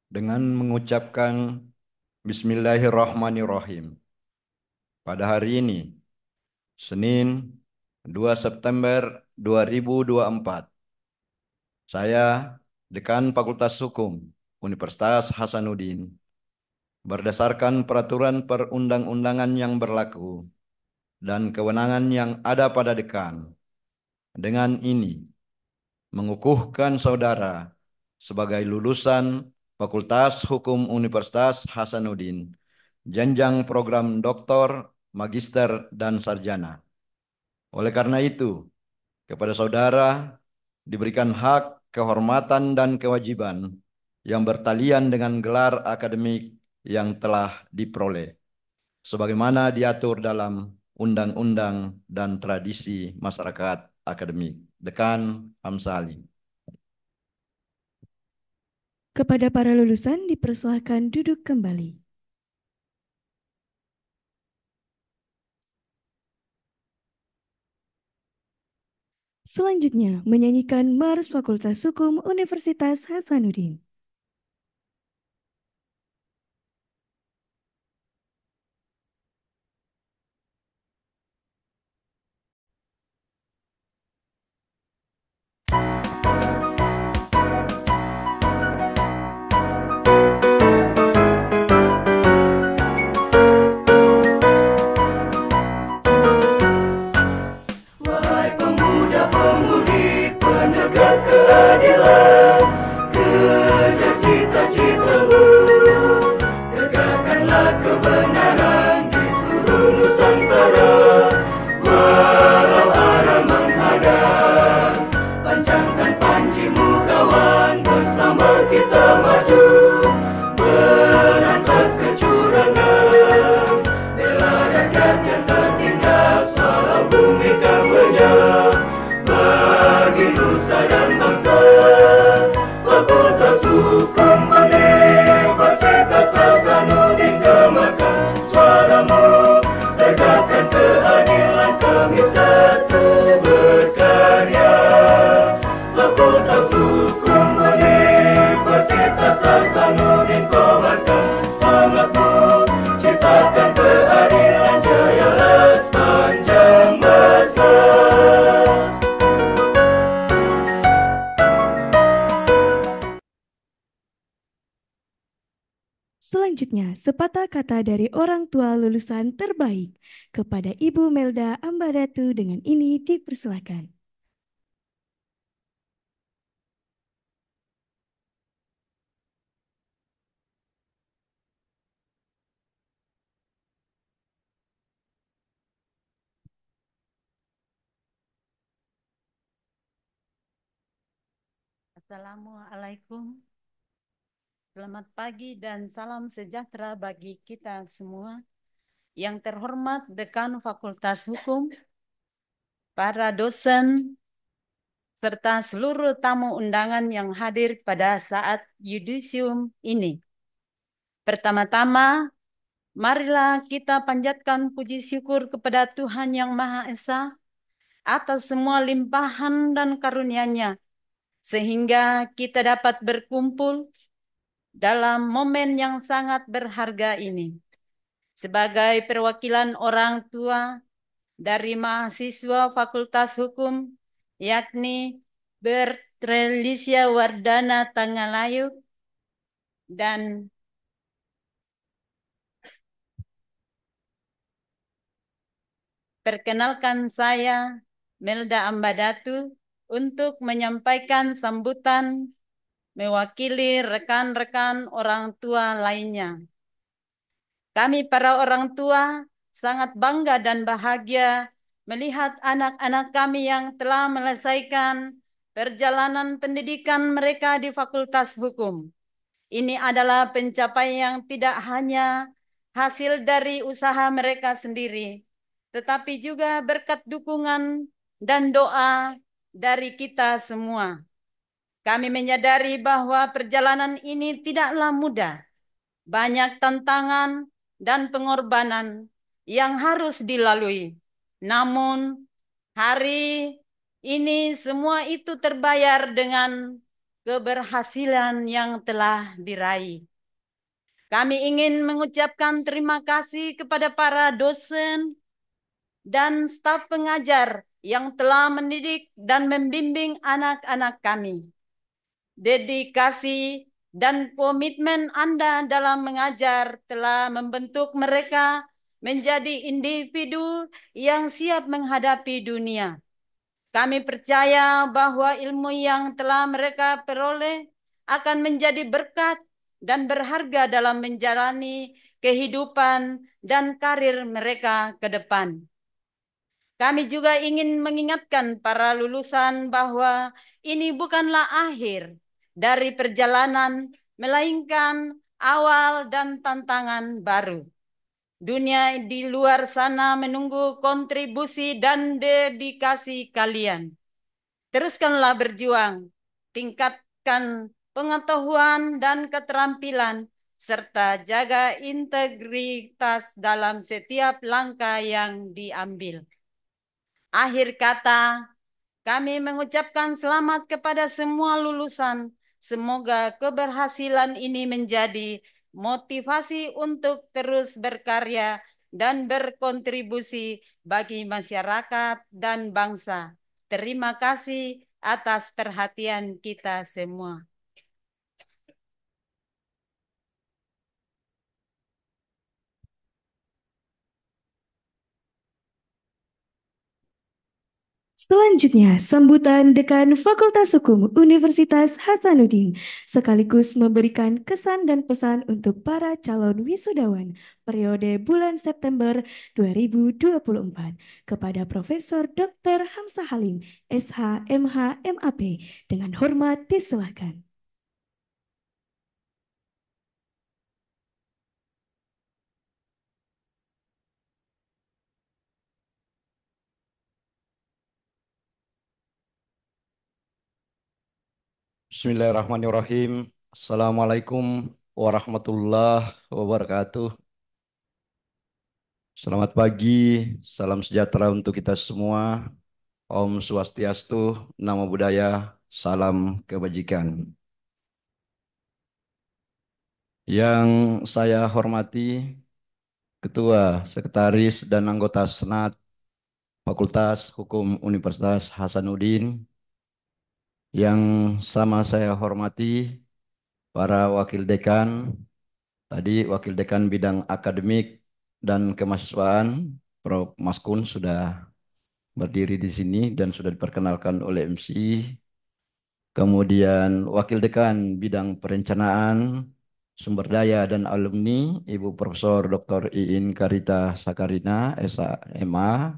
Dengan mengucapkan Bismillahirrahmanirrahim. Pada hari ini, Senin 2 September 2024, saya, Dekan Fakultas Hukum Universitas Hasanuddin, berdasarkan peraturan perundang-undangan yang berlaku dan kewenangan yang ada pada dekan, dengan ini mengukuhkan saudara sebagai lulusan Fakultas Hukum Universitas Hasanuddin, jenjang program doktor, magister, dan sarjana. Oleh karena itu, kepada saudara diberikan hak, kehormatan, dan kewajiban yang bertalian dengan gelar akademik yang telah diperoleh, sebagaimana diatur dalam undang-undang dan tradisi masyarakat akademik. Dekan Hamzah Halim. Kepada para lulusan dipersilahkan duduk kembali. Selanjutnya menyanyikan Mars Fakultas Hukum Universitas Hasanuddin. Selanjutnya, sepatah kata dari orang tua lulusan terbaik kepada Ibu Melda Ambadatu dengan ini dipersilakan. Assalamualaikum. Selamat pagi dan salam sejahtera bagi kita semua. Yang terhormat Dekan Fakultas Hukum, para dosen, serta seluruh tamu undangan yang hadir pada saat yudisium ini. Pertama-tama, marilah kita panjatkan puji syukur kepada Tuhan Yang Maha Esa atas semua limpahan dan karunia-Nya, sehingga kita dapat berkumpul dalam momen yang sangat berharga ini. Sebagai perwakilan orang tua dari mahasiswa Fakultas Hukum, yakni Bertrelisia Wardana Tangalayu dan perkenalkan saya Melda Ambadatu untuk menyampaikan sambutan mewakili rekan-rekan orang tua lainnya. Kami para orang tua sangat bangga dan bahagia melihat anak-anak kami yang telah menyelesaikan perjalanan pendidikan mereka di Fakultas Hukum. Ini adalah pencapaian yang tidak hanya hasil dari usaha mereka sendiri, tetapi juga berkat dukungan dan doa dari kita semua. Kami menyadari bahwa perjalanan ini tidaklah mudah. Banyak tantangan dan pengorbanan yang harus dilalui. Namun, hari ini semua itu terbayar dengan keberhasilan yang telah diraih. Kami ingin mengucapkan terima kasih kepada para dosen dan staf pengajar yang telah mendidik dan membimbing anak-anak kami. Dedikasi dan komitmen Anda dalam mengajar telah membentuk mereka menjadi individu yang siap menghadapi dunia. Kami percaya bahwa ilmu yang telah mereka peroleh akan menjadi berkat dan berharga dalam menjalani kehidupan dan karir mereka ke depan. Kami juga ingin mengingatkan para lulusan bahwa ini bukanlah akhir dari perjalanan, melainkan awal dan tantangan baru. Dunia di luar sana menunggu kontribusi dan dedikasi kalian. Teruskanlah berjuang, tingkatkan pengetahuan dan keterampilan, serta jaga integritas dalam setiap langkah yang diambil. Akhir kata, kami mengucapkan selamat kepada semua lulusan. Semoga keberhasilan ini menjadi motivasi untuk terus berkarya dan berkontribusi bagi masyarakat dan bangsa. Terima kasih atas perhatian kita semua. Selanjutnya, sambutan Dekan Fakultas Hukum Universitas Hasanuddin sekaligus memberikan kesan dan pesan untuk para calon wisudawan periode bulan September 2024 kepada Profesor Dr. Hamzah Halim, SH, MH, MAP. Dengan hormat disilakan. Bismillahirrahmanirrahim. Assalamualaikum warahmatullahi wabarakatuh. Selamat pagi, salam sejahtera untuk kita semua. Om Swastiastu, Namo Buddhaya, salam kebajikan. Yang saya hormati Ketua, Sekretaris, dan anggota Senat Fakultas Hukum Universitas Hasanuddin. Yang sama saya hormati para wakil dekan, Tadi Wakil Dekan Bidang Akademik dan Kemahasiswaan, Prof. Maskun sudah berdiri di sini dan sudah diperkenalkan oleh MC. Kemudian Wakil Dekan Bidang Perencanaan, Sumber Daya dan Alumni, Ibu Profesor Dr. Iin Karita Sakarina, SHMA,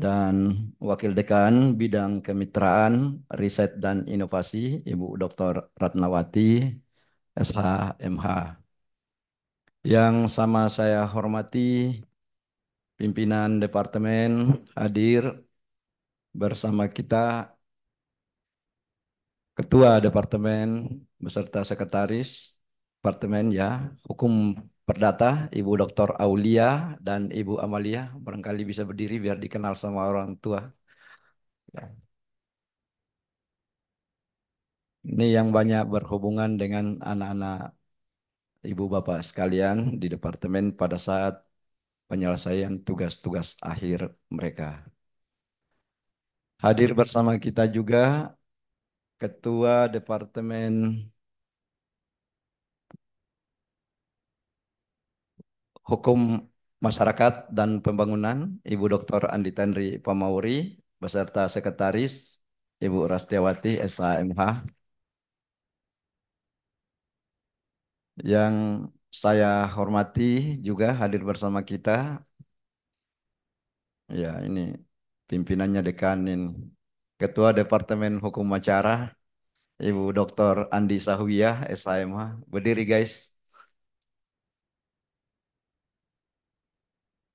dan Wakil Dekan Bidang Kemitraan, Riset dan Inovasi, Ibu Dr. Ratnawati, SHMH. Yang sama saya hormati pimpinan departemen hadir bersama kita, Ketua Departemen beserta Sekretaris Departemen ya, Hukum Perdata, Ibu Dr. Aulia dan Ibu Amalia. Barangkali bisa berdiri biar dikenal sama orang tua. Ya. Ini yang banyak berhubungan dengan anak-anak Ibu Bapak sekalian di departemen pada saat penyelesaian tugas-tugas akhir mereka. Hadir bersama kita juga Ketua Departemen Hukum Masyarakat dan Pembangunan, Ibu Dr. Andi Tanri Pamauri, beserta Sekretaris, Ibu Rastiawati, SHMH, yang saya hormati juga hadir bersama kita. Ya, ini pimpinannya dekan ini. Ketua Departemen Hukum Acara, Ibu Dr. Andi Sahwiyah, SHMH. Berdiri guys.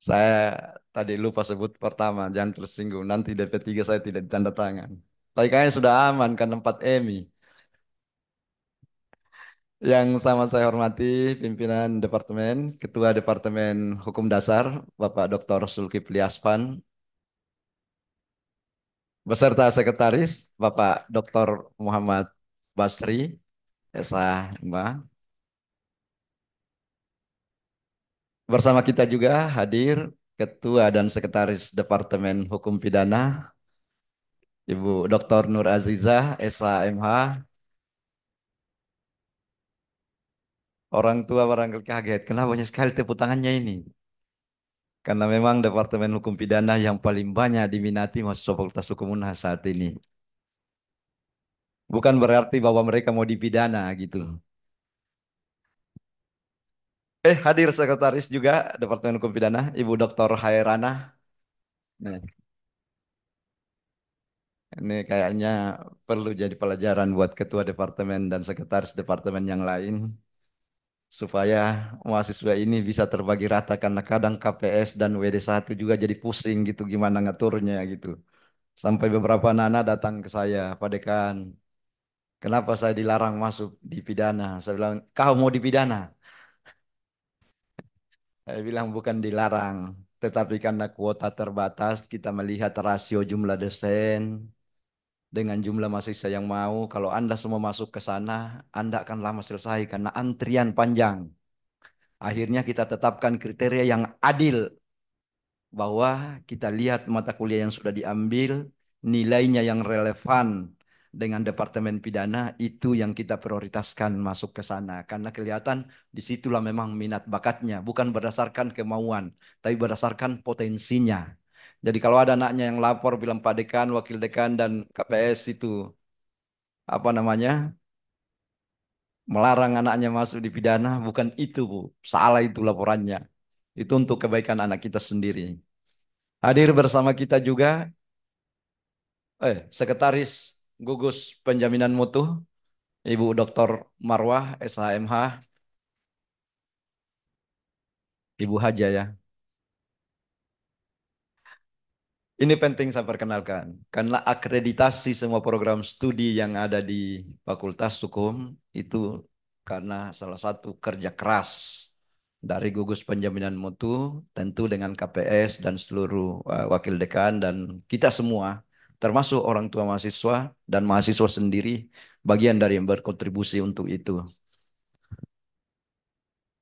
Saya tadi lupa sebut pertama, jangan tersinggung. Nanti DP3 saya tidak ditanda tangan. Tapi kayaknya sudah aman kan 4 EMI. Yang sama saya hormati pimpinan Departemen, Ketua Departemen Hukum Dasar, Bapak Dr. Zulkifli Aspan, beserta Sekretaris, Bapak Dr. Muhammad Basri, SH. Bersama kita juga hadir Ketua dan Sekretaris Departemen Hukum Pidana, Ibu Dr. Nur Azizah, SHMH. Orang tua barangkali kaget, kenapa banyak sekali tepuk tangannya ini? Karena memang Departemen Hukum Pidana yang paling banyak diminati mahasiswa Fakultas Hukum Unhas saat ini. Bukan berarti bahwa mereka mau dipidana gitu. Hadir Sekretaris juga Departemen Hukum Pidana, Ibu Dr. Hairana. Nah, ini kayaknya perlu jadi pelajaran buat Ketua Departemen dan Sekretaris Departemen yang lain. Supaya mahasiswa ini bisa terbagi rata karena kadang KPS dan WD1 juga jadi pusing gitu gimana ngaturnya gitu. Sampai beberapa anak datang ke saya, Pak Dekan, kenapa saya dilarang masuk di pidana? Saya bilang, kau mau dipidana? Saya bilang bukan dilarang, tetapi karena kuota terbatas, kita melihat rasio jumlah dosen dengan jumlah mahasiswa yang mau. Kalau Anda semua masuk ke sana, Anda akan lama selesai karena antrian panjang. Akhirnya kita tetapkan kriteria yang adil bahwa kita lihat mata kuliah yang sudah diambil, nilainya yang relevan dengan Departemen Pidana, itu yang kita prioritaskan masuk ke sana. Karena kelihatan disitulah memang minat bakatnya, bukan berdasarkan kemauan, tapi berdasarkan potensinya. Jadi kalau ada anaknya yang lapor bilang Pak Dekan, Wakil Dekan, dan KPS itu, apa namanya, melarang anaknya masuk di pidana, bukan itu Bu. Salah itu laporannya. Itu untuk kebaikan anak kita sendiri. Hadir bersama kita juga Sekretaris Gugus Penjaminan Mutu, Ibu Dr. Marwah, SHMH, Ibu Haja ya. Ini penting saya perkenalkan, karena akreditasi semua program studi yang ada di Fakultas Hukum itu karena salah satu kerja keras dari Gugus Penjaminan Mutu, tentu dengan KPS dan seluruh wakil dekan dan kita semua, termasuk orang tua mahasiswa dan mahasiswa sendiri, bagian dari yang berkontribusi untuk itu.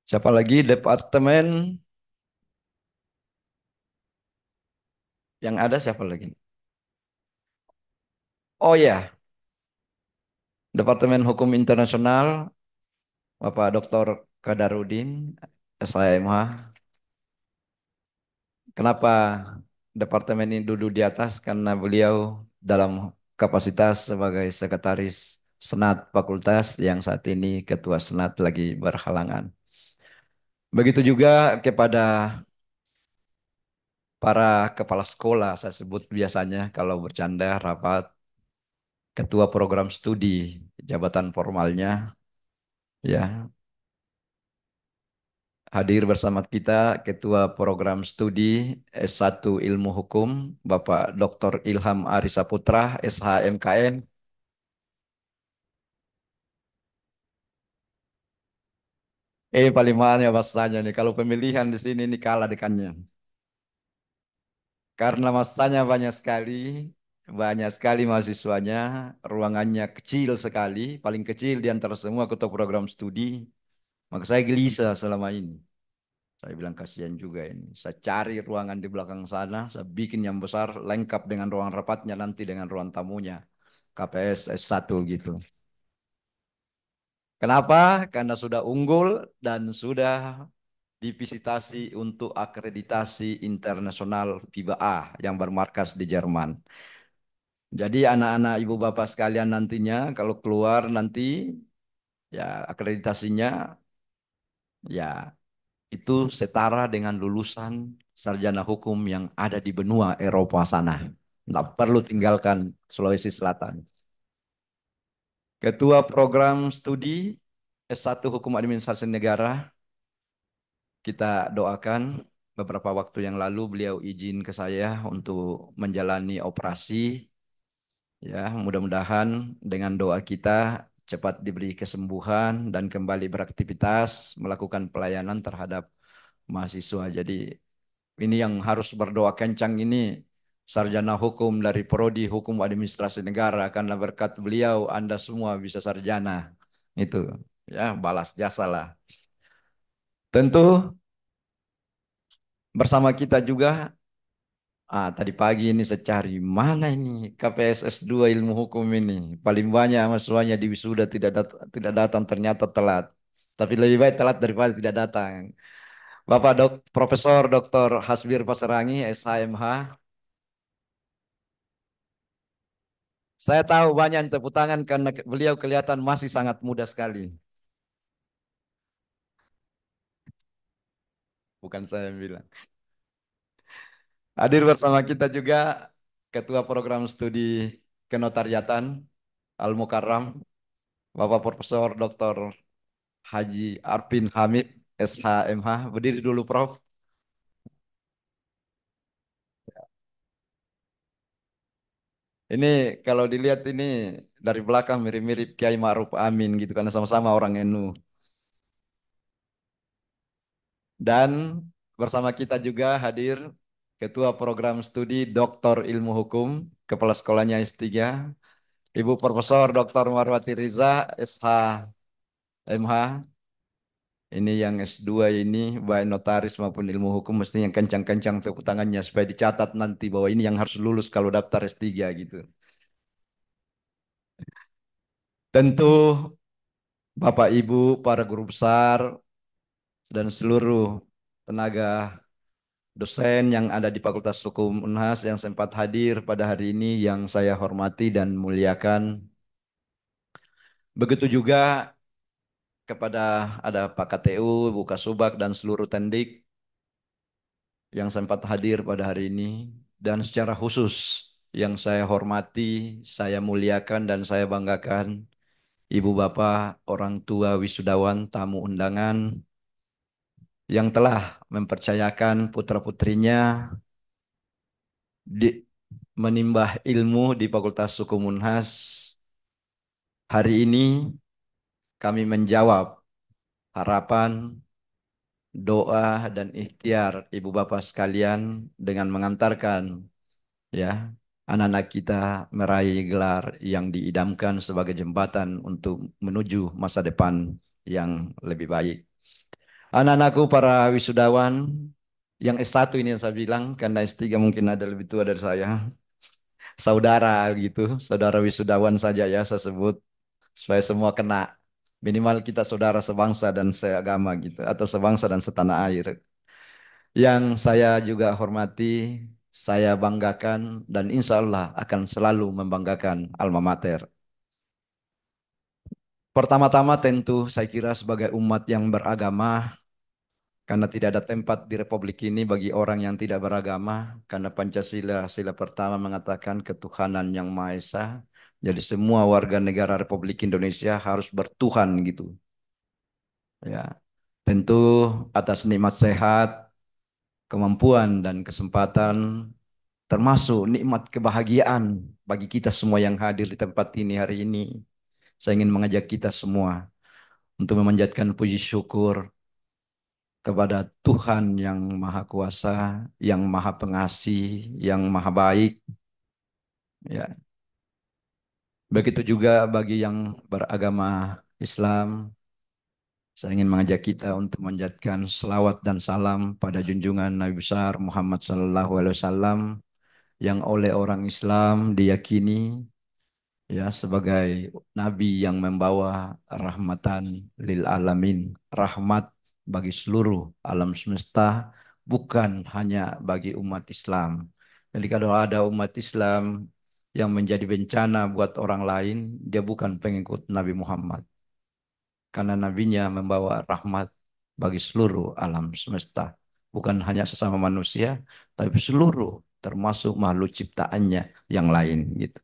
Siapa lagi? Departemen yang ada siapa lagi? Oh ya, Departemen Hukum Internasional, Bapak Dr. Kadarudin, SHMH. Kenapa departemen ini duduk di atas? Karena beliau dalam kapasitas sebagai sekretaris Senat Fakultas yang saat ini Ketua Senat lagi berhalangan. Begitu juga kepada para kepala sekolah, saya sebut biasanya kalau bercanda rapat, Ketua Program Studi, jabatan formalnya, ya. Hadir bersama kita Ketua Program Studi S1 Ilmu Hukum, Bapak Dr. Ilham Arisa Putra, SHMKN. Paling mana masanya nih, kalau pemilihan di sini ini kalah dekannya. Karena masanya banyak sekali mahasiswanya, ruangannya kecil sekali, paling kecil di antara semua ketua program studi. Maka saya gelisah selama ini. Saya bilang kasihan juga ini. Saya cari ruangan di belakang sana, saya bikin yang besar, lengkap dengan ruang rapatnya nanti dengan ruang tamunya. KPS S1 gitu. Kenapa? Karena sudah unggul dan sudah divisitasi untuk akreditasi internasional FIBA A yang bermarkas di Jerman. Jadi anak-anak ibu bapak sekalian nantinya kalau keluar nanti ya akreditasinya ya itu setara dengan lulusan sarjana hukum yang ada di benua Eropa sana. Nggak perlu tinggalkan Sulawesi Selatan. Ketua Program Studi S1 Hukum Administrasi Negara, kita doakan beberapa waktu yang lalu beliau izin ke saya untuk menjalani operasi. Ya, mudah-mudahan dengan doa kita cepat diberi kesembuhan dan kembali beraktivitas, melakukan pelayanan terhadap mahasiswa. Jadi ini yang harus berdoa kencang ini sarjana hukum dari Prodi Hukum Administrasi Negara karena berkat beliau Anda semua bisa sarjana. Itu ya balas jasa lah. Tentu bersama kita juga tadi pagi ini saya cari mana ini KPSS 2 ilmu hukum ini. Paling banyak mahasiswanya di wisuda tidak datang ternyata telat. Tapi lebih baik telat daripada tidak datang. Bapak Profesor Dr. Hasbir Pasarangi, SHMH. Saya tahu banyak yang tepuk tangan karena beliau kelihatan masih sangat muda sekali. Bukan saya yang bilang. Hadir bersama kita juga Ketua Program Studi Kenotariatan Al Mukarram, Bapak Profesor Dr. Haji Arfin Hamid, SHMH. Berdiri dulu, Prof. Ini kalau dilihat ini dari belakang mirip-mirip Kiai Ma'ruf Amin gitu karena sama-sama orang NU. Dan bersama kita juga hadir Ketua Program Studi Doktor Ilmu Hukum, Kepala Sekolahnya S3, Ibu Profesor Dr. Marwati Riza, SHMH. Ini yang S2 ini, baik notaris maupun ilmu hukum, mesti yang kencang-kencang tepuk tangannya supaya dicatat nanti bahwa ini yang harus lulus kalau daftar S3 gitu. Tentu Bapak Ibu, para guru besar, dan seluruh tenaga dosen yang ada di Fakultas Hukum Unhas yang sempat hadir pada hari ini yang saya hormati dan muliakan. Begitu juga kepada ada Pak KTU, Bu Kasubag, dan seluruh tendik yang sempat hadir pada hari ini. Dan secara khusus yang saya hormati, saya muliakan, dan saya banggakan Ibu Bapak, orang tua wisudawan, tamu undangan yang telah mempercayakan putra-putrinya di, menimbah ilmu di Fakultas Hukum Unhas. Hari ini kami menjawab harapan, doa, dan ikhtiar ibu bapak sekalian dengan mengantarkan ya anak-anak kita meraih gelar yang diidamkan sebagai jembatan untuk menuju masa depan yang lebih baik. Anak-anakku para wisudawan yang S1 ini yang saya bilang karena S3 mungkin ada lebih tua dari saya. Saudara gitu, saudara wisudawan saja ya saya sebut supaya semua kena. Minimal kita saudara sebangsa dan seagama gitu, atau sebangsa dan setanah air. Yang saya juga hormati, saya banggakan, dan insya Allah akan selalu membanggakan alma mater. Pertama-tama tentu saya kira sebagai umat yang beragama, karena tidak ada tempat di Republik ini bagi orang yang tidak beragama, karena Pancasila, sila pertama mengatakan ketuhanan yang Maha Esa. Jadi semua warga negara Republik Indonesia harus bertuhan gitu. Ya, tentu atas nikmat sehat, kemampuan dan kesempatan, termasuk nikmat kebahagiaan bagi kita semua yang hadir di tempat ini hari ini. Saya ingin mengajak kita semua untuk memanjatkan puji syukur kepada Tuhan yang Maha Kuasa, yang Maha Pengasih, yang Maha Baik. Ya, begitu juga bagi yang beragama Islam. Saya ingin mengajak kita untuk memanjatkan selawat dan salam pada junjungan Nabi besar Muhammad Sallallahu Alaihi Wasallam yang oleh orang Islam diyakini ya sebagai nabi yang membawa rahmatan lil alamin, rahmat bagi seluruh alam semesta, bukan hanya bagi umat Islam. Jadi kalau ada umat Islam yang menjadi bencana buat orang lain, dia bukan pengikut Nabi Muhammad. Karena nabinya membawa rahmat bagi seluruh alam semesta. Bukan hanya sesama manusia, tapi seluruh termasuk makhluk ciptaannya yang lain gitu.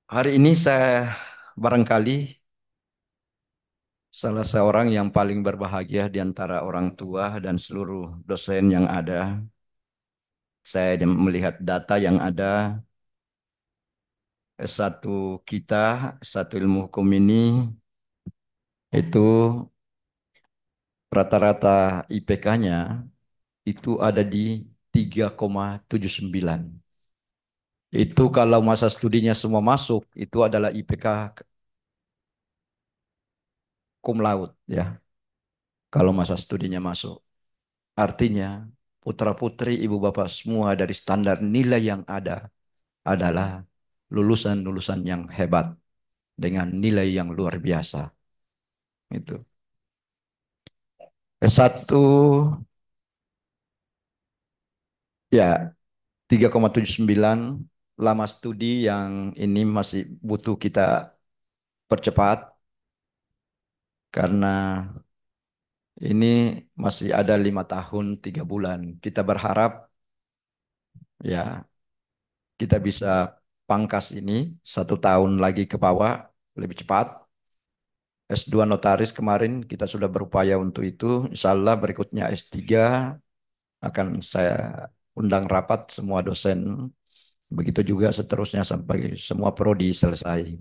Hari ini saya barangkali salah seorang yang paling berbahagia di antara orang tua dan seluruh dosen yang ada. Saya melihat data yang ada, S1 kita, S1 ilmu hukum ini, itu rata-rata IPK-nya itu ada di 3,79. Itu kalau masa studinya semua masuk, itu adalah IPK cum laude ya. Kalau masa studinya masuk. Artinya putra-putri ibu bapak semua dari standar nilai yang ada adalah lulusan-lulusan yang hebat dengan nilai yang luar biasa. Itu. S1 ya 3,79, lama studi yang ini masih butuh kita percepat karena ini masih ada 5 tahun 3 bulan. Kita berharap ya kita bisa pangkas ini 1 tahun lagi ke bawah lebih cepat. S2 notaris kemarin kita sudah berupaya untuk itu. Insya Allah berikutnya S3 akan saya undang rapat semua dosen. Begitu juga seterusnya sampai semua prodi selesai.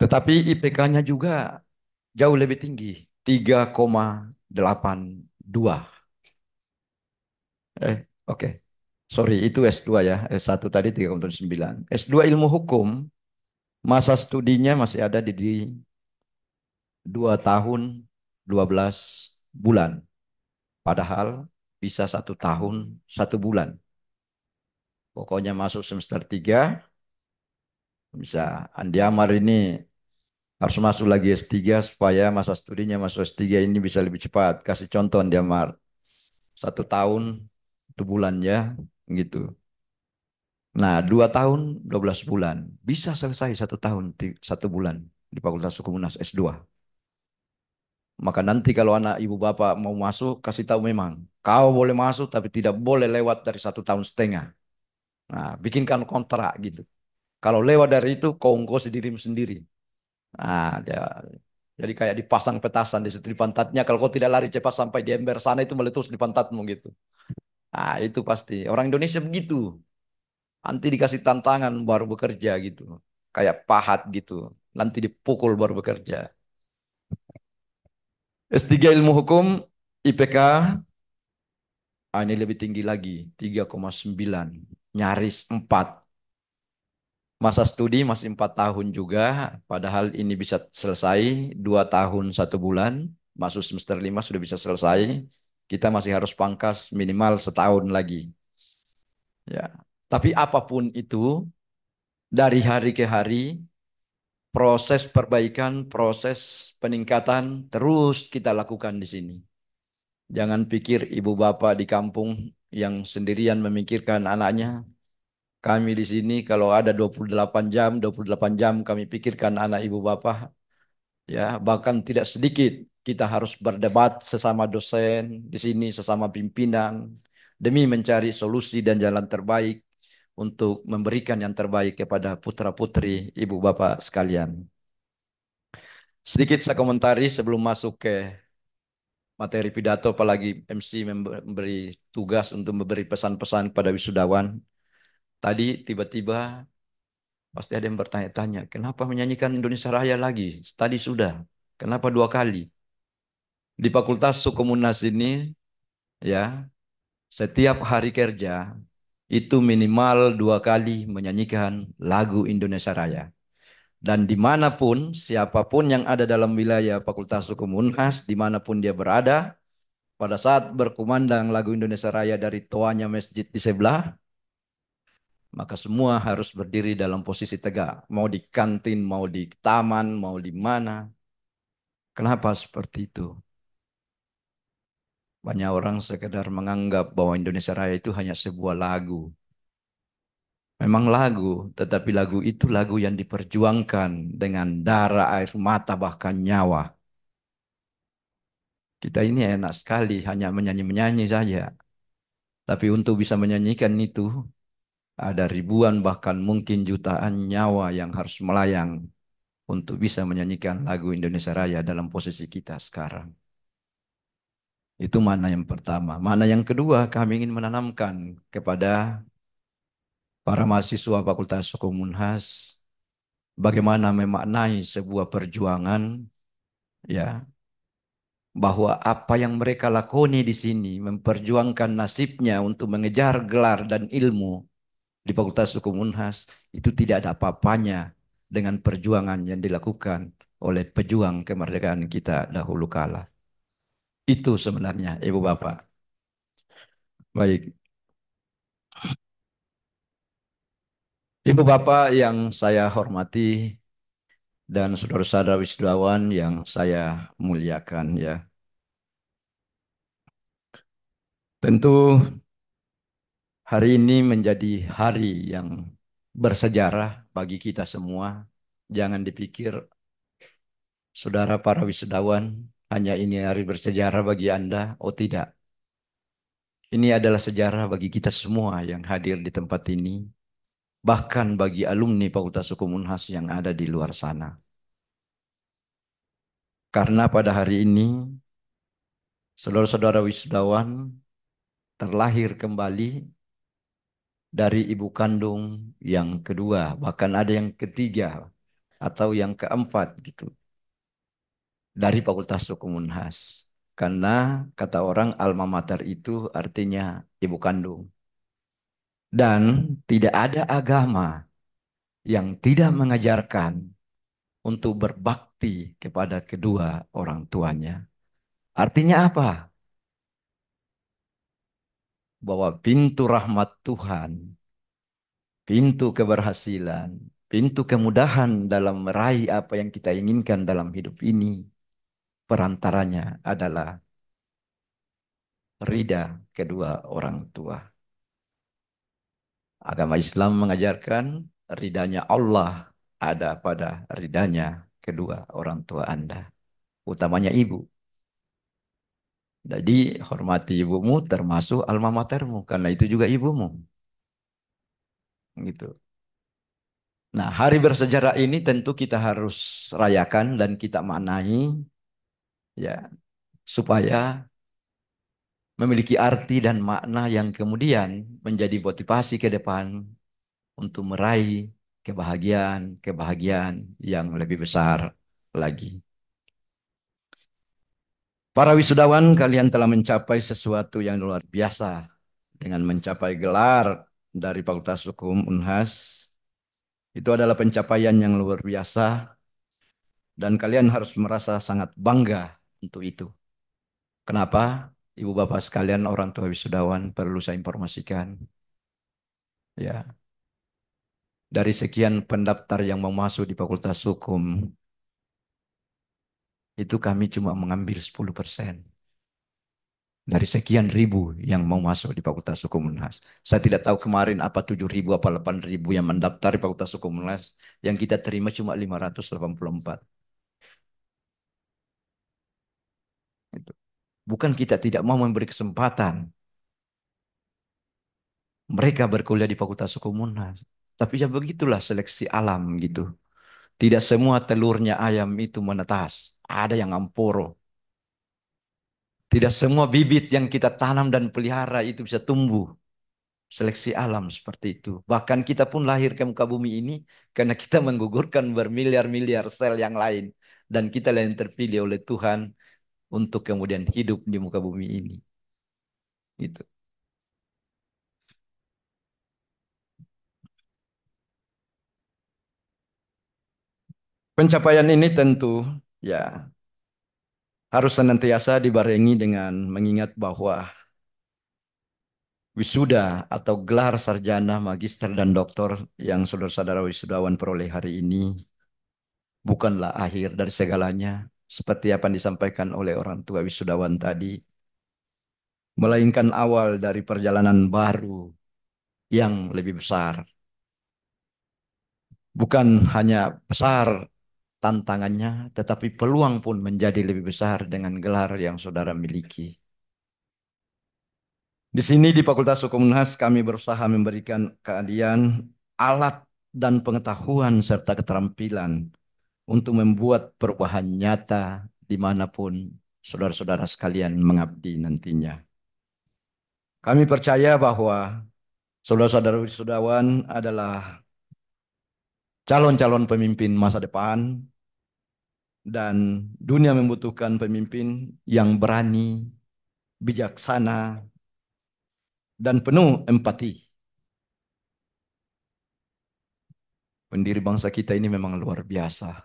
Tetapi IPK-nya juga jauh lebih tinggi. 3,82. Oke. Sorry, itu S2 ya. S1 tadi 3,9. S2 ilmu hukum, masa studinya masih ada di 2 tahun 12 bulan. Padahal bisa 1 tahun 1 bulan. Pokoknya masuk semester 3, bisa Andi Amar ini harus masuk lagi S3 supaya masa studinya masuk S3 ini bisa lebih cepat. Kasih contoh Andi Amar. 1 tahun 1 bulan ya, gitu. Nah, 2 tahun 12 bulan. Bisa selesai 1 tahun 1 bulan di Fakultas Hukum UNAS S2. Maka nanti kalau anak ibu bapak mau masuk, kasih tahu memang. Kau boleh masuk tapi tidak boleh lewat dari 1 tahun setengah. Nah, bikinkan kontrak gitu. Kalau lewat dari itu, kau ongkosi dirimu sendiri. Nah, jadi kayak dipasang petasan di situ di pantatnya. Kalau kau tidak lari cepat sampai di ember sana, itu meletus di pantatmu gitu. Nah, itu pasti. Orang Indonesia begitu. Nanti dikasih tantangan baru bekerja gitu. Kayak pahat gitu. Nanti dipukul baru bekerja. S3 ilmu hukum, IPK, ini lebih tinggi lagi. 3,9. Nyaris 4. Masa studi masih 4 tahun juga. Padahal ini bisa selesai 2 tahun 1 bulan. Masuk semester 5 sudah bisa selesai. Kita masih harus pangkas minimal 1 tahun lagi. Ya. Tapi apapun itu, dari hari ke hari, proses perbaikan, proses peningkatan terus kita lakukan di sini. Jangan pikir ibu bapak di kampung yang sendirian memikirkan anaknya. Kami di sini kalau ada 28 jam, 28 jam kami pikirkan anak ibu bapak. Ya, bahkan tidak sedikit kita harus berdebat sesama dosen di sini, sesama pimpinan demi mencari solusi dan jalan terbaik untuk memberikan yang terbaik kepada putra-putri ibu bapak sekalian. Sedikit saya komentari sebelum masuk ke materi pidato, apalagi MC memberi tugas untuk memberi pesan-pesan kepada wisudawan. Tadi tiba-tiba pasti ada yang bertanya-tanya, kenapa menyanyikan Indonesia Raya lagi? Tadi sudah, kenapa 2 kali? Di Fakultas Hukum Unas ini, ya, setiap hari kerja itu minimal 2 kali menyanyikan lagu Indonesia Raya. Dan dimanapun, siapapun yang ada dalam wilayah Fakultas Hukum Unhas, dimanapun dia berada, pada saat berkumandang lagu Indonesia Raya dari toanya masjid di sebelah, maka semua harus berdiri dalam posisi tegak. Mau di kantin, mau di taman, mau di mana. Kenapa seperti itu? Banyak orang sekedar menganggap bahwa Indonesia Raya itu hanya sebuah lagu. Memang lagu, tetapi lagu itu lagu yang diperjuangkan dengan darah, air mata, bahkan nyawa. Kita ini enak sekali hanya menyanyi-menyanyi saja. Tapi untuk bisa menyanyikan itu, ada ribuan bahkan mungkin jutaan nyawa yang harus melayang untuk bisa menyanyikan lagu Indonesia Raya dalam posisi kita sekarang. Itu makna yang pertama. Makna yang kedua, kami ingin menanamkan kepada para mahasiswa Fakultas Hukum Unhas bagaimana memaknai sebuah perjuangan, ya, bahwa apa yang mereka lakoni di sini memperjuangkan nasibnya untuk mengejar gelar dan ilmu di Fakultas Hukum Unhas itu tidak ada apa-apanya dengan perjuangan yang dilakukan oleh pejuang kemerdekaan kita dahulu kala. Itu sebenarnya Ibu Bapak. Baik. Ibu Bapak yang saya hormati dan saudara-saudara wisudawan yang saya muliakan, ya. Tentu hari ini menjadi hari yang bersejarah bagi kita semua. Jangan dipikir saudara para wisudawan hanya ini hari bersejarah bagi Anda. Oh tidak. Ini adalah sejarah bagi kita semua yang hadir di tempat ini. Bahkan bagi alumni Fakultas Hukum Unhas yang ada di luar sana. Karena pada hari ini saudara-saudara wisudawan terlahir kembali dari ibu kandung yang kedua, bahkan ada yang ketiga atau yang keempat gitu dari Fakultas Hukum Unhas. Karena kata orang alma mater itu artinya ibu kandung. Dan tidak ada agama yang tidak mengajarkan untuk berbakti kepada kedua orang tuanya. Artinya apa? Bahwa pintu rahmat Tuhan, pintu keberhasilan, pintu kemudahan dalam meraih apa yang kita inginkan dalam hidup ini, perantaranya adalah ridha kedua orang tua. Agama Islam mengajarkan ridhanya Allah ada pada ridhanya kedua orang tua Anda, utamanya ibu. Jadi hormati ibumu termasuk alma matermu, karena itu juga ibumu. Gitu. Nah, hari bersejarah ini tentu kita harus rayakan dan kita maknai, ya, supaya memiliki arti dan makna yang kemudian menjadi motivasi ke depan untuk meraih kebahagiaan yang lebih besar lagi. Para wisudawan, kalian telah mencapai sesuatu yang luar biasa dengan mencapai gelar dari Fakultas Hukum Unhas. Itu adalah pencapaian yang luar biasa dan kalian harus merasa sangat bangga untuk itu. Kenapa? Ibu bapak sekalian, orang tua wisudawan, perlu saya informasikan. Ya. Dari sekian pendaftar yang mau masuk di Fakultas Hukum, itu kami cuma mengambil 10%. Dari sekian ribu yang mau masuk di Fakultas Hukum UNHAS. Saya tidak tahu kemarin apa 7.000 apa 8.000 yang mendaftar di Fakultas Hukum UNHAS. Yang kita terima cuma 584. Itu. Bukan kita tidak mau memberi kesempatan mereka berkuliah di Fakultas Hukum UNHAS. Tapi ya begitulah seleksi alam gitu. Tidak semua telurnya ayam itu menetas. Ada yang amporo. Tidak semua bibit yang kita tanam dan pelihara itu bisa tumbuh. Seleksi alam seperti itu. Bahkan kita pun lahir ke muka bumi ini karena kita menggugurkan bermiliar-miliar sel yang lain. Dan kita yang terpilih oleh Tuhan untuk kemudian hidup di muka bumi ini. Itu. Pencapaian ini tentu ya harus senantiasa dibarengi dengan mengingat bahwa wisuda atau gelar sarjana, magister, dan doktor yang saudara-saudara wisudawan peroleh hari ini bukanlah akhir dari segalanya, seperti apa yang disampaikan oleh orang tua wisudawan tadi, melainkan awal dari perjalanan baru yang lebih besar. Bukan hanya besar tantangannya, tetapi peluang pun menjadi lebih besar dengan gelar yang saudara miliki. Di sini di Fakultas Hukum UNHAS kami berusaha memberikan kalian alat dan pengetahuan serta keterampilan untuk membuat perubahan nyata dimanapun saudara-saudara sekalian mengabdi nantinya. Kami percaya bahwa saudara-saudara wisudawan adalah calon-calon pemimpin masa depan dan dunia membutuhkan pemimpin yang berani, bijaksana, dan penuh empati. Pendiri bangsa kita ini memang luar biasa.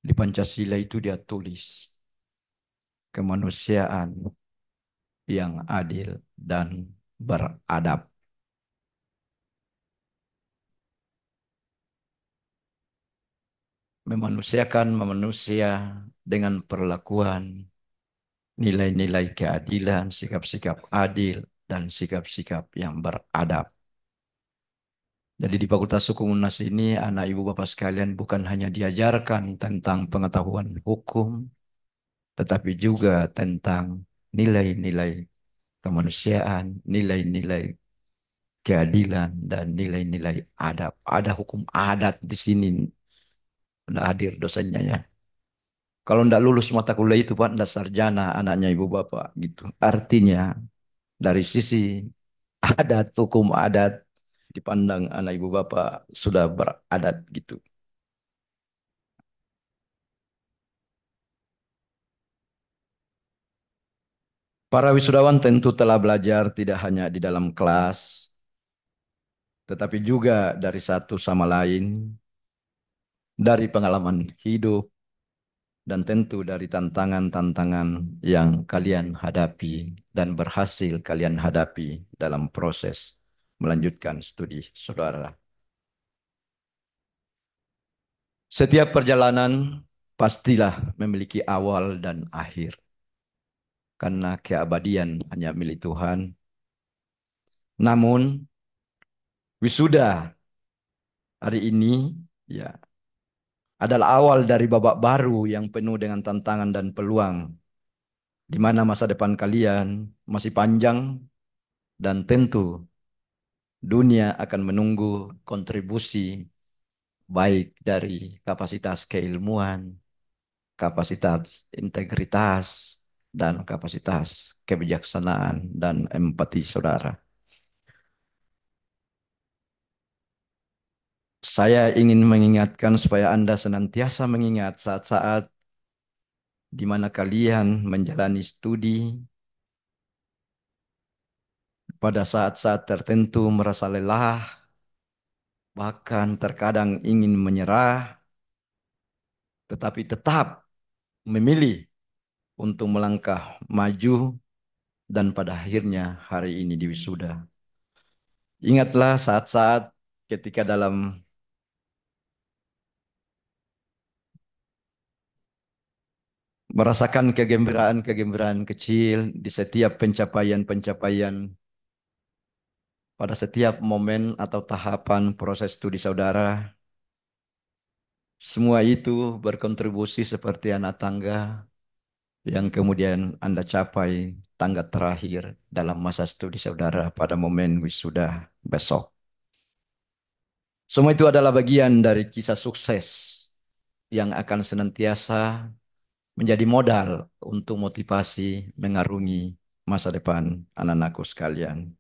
Di Pancasila itu dia tulis kemanusiaan yang adil dan beradab. Memanusiakan manusia dengan perlakuan, nilai-nilai keadilan, sikap-sikap adil, dan sikap-sikap yang beradab. Jadi di Fakultas Hukum UNHAS ini, anak ibu bapak sekalian bukan hanya diajarkan tentang pengetahuan hukum, tetapi juga tentang nilai-nilai kemanusiaan, nilai-nilai keadilan, dan nilai-nilai adab. Ada hukum adat di sini. Tidak hadir dosennya ya. Kalau tidak lulus mata kuliah itu Pak, tidak sarjana anaknya ibu bapak gitu. Artinya dari sisi adat, hukum adat dipandang anak ibu bapak sudah beradat gitu. Para wisudawan tentu telah belajar tidak hanya di dalam kelas, tetapi juga dari satu sama lain, dari pengalaman hidup, dan tentu dari tantangan-tantangan yang kalian hadapi dan berhasil kalian hadapi dalam proses melanjutkan studi saudara. Setiap perjalanan pastilah memiliki awal dan akhir. Karena keabadian hanya milik Tuhan. Namun wisuda hari ini ya adalah awal dari babak baru yang penuh dengan tantangan dan peluang, di mana masa depan kalian masih panjang dan tentu dunia akan menunggu kontribusi baik dari kapasitas keilmuan, kapasitas integritas, dan kapasitas kebijaksanaan dan empati saudara. Saya ingin mengingatkan supaya Anda senantiasa mengingat saat-saat di mana kalian menjalani studi, pada saat-saat tertentu merasa lelah, bahkan terkadang ingin menyerah, tetapi tetap memilih untuk melangkah maju dan pada akhirnya hari ini diwisuda. Ingatlah saat-saat ketika dalam merasakan kegembiraan-kegembiraan kecil di setiap pencapaian-pencapaian pada setiap momen atau tahapan proses studi saudara. Semua itu berkontribusi seperti anak tangga yang kemudian Anda capai tangga terakhir dalam masa studi saudara pada momen wisuda besok. Semua itu adalah bagian dari kisah sukses yang akan senantiasa menjadi modal untuk motivasi mengarungi masa depan anak-anakku sekalian.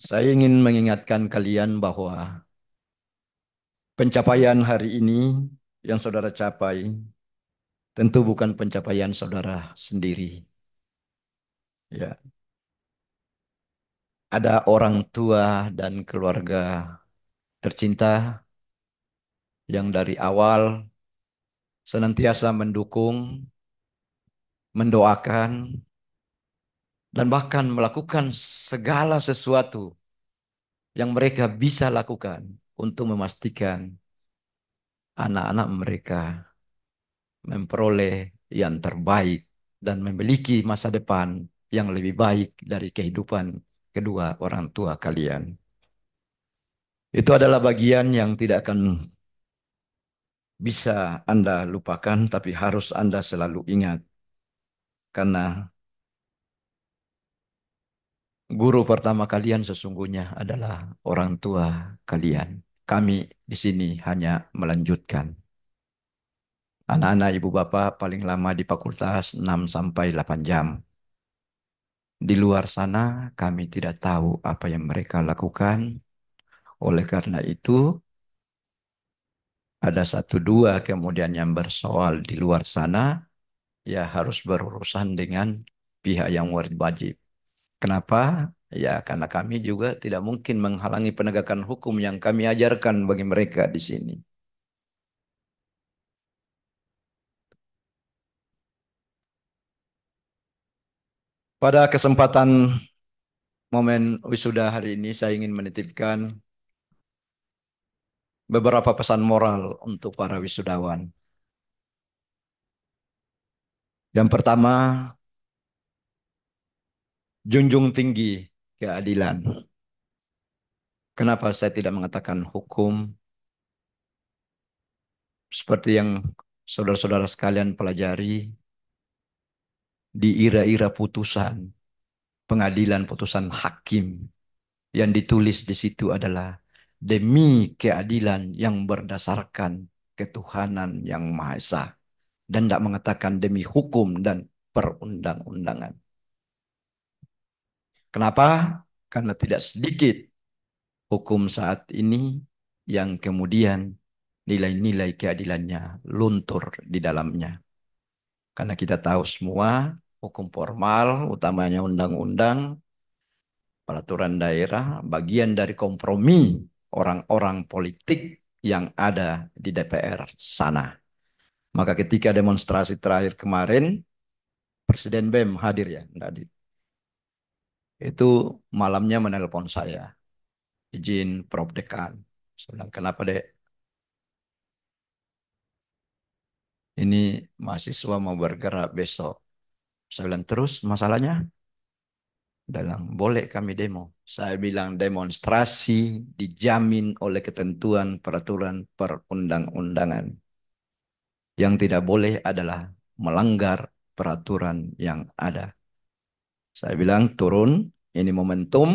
Saya ingin mengingatkan kalian bahwa pencapaian hari ini yang saudara capai tentu bukan pencapaian saudara sendiri. Ya, ada orang tua dan keluarga tercinta yang dari awal senantiasa mendukung, mendoakan, dan bahkan melakukan segala sesuatu yang mereka bisa lakukan untuk memastikan anak-anak mereka memperoleh yang terbaik dan memiliki masa depan yang lebih baik dari kehidupan kedua orang tua kalian. Itu adalah bagian yang tidak akan bisa Anda lupakan, tapi harus Anda selalu ingat. Karena guru pertama kalian sesungguhnya adalah orang tua kalian. Kami di sini hanya melanjutkan. Anak-anak ibu bapak paling lama di fakultas 6 sampai 8 jam. Di luar sana kami tidak tahu apa yang mereka lakukan. Oleh karena itu, ada satu dua kemudian yang bersoal di luar sana, ya harus berurusan dengan pihak yang wajib. Kenapa? Ya karena kami juga tidak mungkin menghalangi penegakan hukum yang kami ajarkan bagi mereka di sini. Pada kesempatan momen wisuda hari ini saya ingin menitipkan beberapa pesan moral untuk para wisudawan. Yang pertama, junjung tinggi keadilan. Kenapa saya tidak mengatakan hukum? Seperti yang saudara-saudara sekalian pelajari, di ira-ira putusan, pengadilan putusan hakim, yang ditulis di situ adalah demi keadilan yang berdasarkan ketuhanan yang Maha Esa. Dan tidak mengatakan demi hukum dan perundang-undangan. Kenapa? Karena tidak sedikit hukum saat ini yang kemudian nilai-nilai keadilannya luntur di dalamnya. Karena kita tahu semua hukum formal, utamanya undang-undang, peraturan daerah, bagian dari kompromi orang-orang politik yang ada di DPR sana. Maka ketika demonstrasi terakhir kemarin, Presiden BEM hadir ya, tadi. Itu malamnya menelpon saya. Izin Prof Dekan. Saya bilang, kenapa dek? Ini mahasiswa mau bergerak besok. Saya bilang, terus masalahnya? Dalam boleh kami demo. Saya bilang demonstrasi dijamin oleh ketentuan peraturan perundang-undangan. Yang tidak boleh adalah melanggar peraturan yang ada. Saya bilang turun, ini momentum.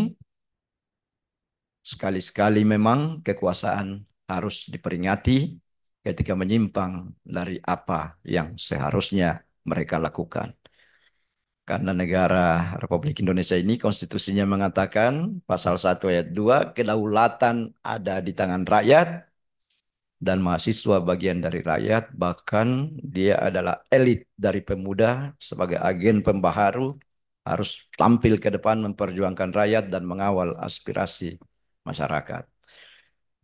Sekali-sekali memang kekuasaan harus diperingati ketika menyimpang dari apa yang seharusnya mereka lakukan. Karena negara Republik Indonesia ini konstitusinya mengatakan pasal 1 ayat 2 kedaulatan ada di tangan rakyat dan mahasiswa bagian dari rakyat, bahkan dia adalah elit dari pemuda sebagai agen pembaharu harus tampil ke depan memperjuangkan rakyat dan mengawal aspirasi masyarakat.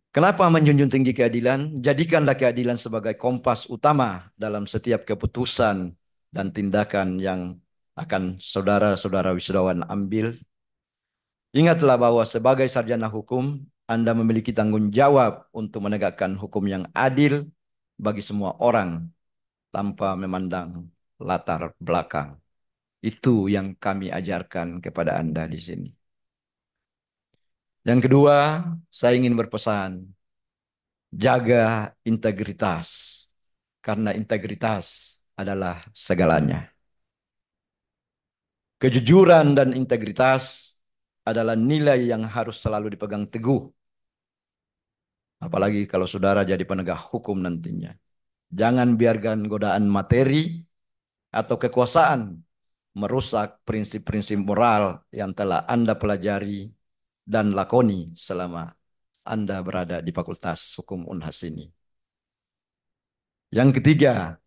Kenapa menjunjung tinggi keadilan? Jadikanlah keadilan sebagai kompas utama dalam setiap keputusan dan tindakan yang akan saudara-saudara wisudawan ambil. Ingatlah bahwa sebagai sarjana hukum, Anda memiliki tanggung jawab untuk menegakkan hukum yang adil bagi semua orang tanpa memandang latar belakang. Itu yang kami ajarkan kepada Anda di sini. Yang kedua, saya ingin berpesan, jaga integritas. Karena integritas adalah segalanya. Kejujuran dan integritas adalah nilai yang harus selalu dipegang teguh. Apalagi kalau saudara jadi penegak hukum nantinya. Jangan biarkan godaan materi atau kekuasaan merusak prinsip-prinsip moral yang telah Anda pelajari dan lakoni selama Anda berada di Fakultas Hukum Unhas ini. Yang ketiga,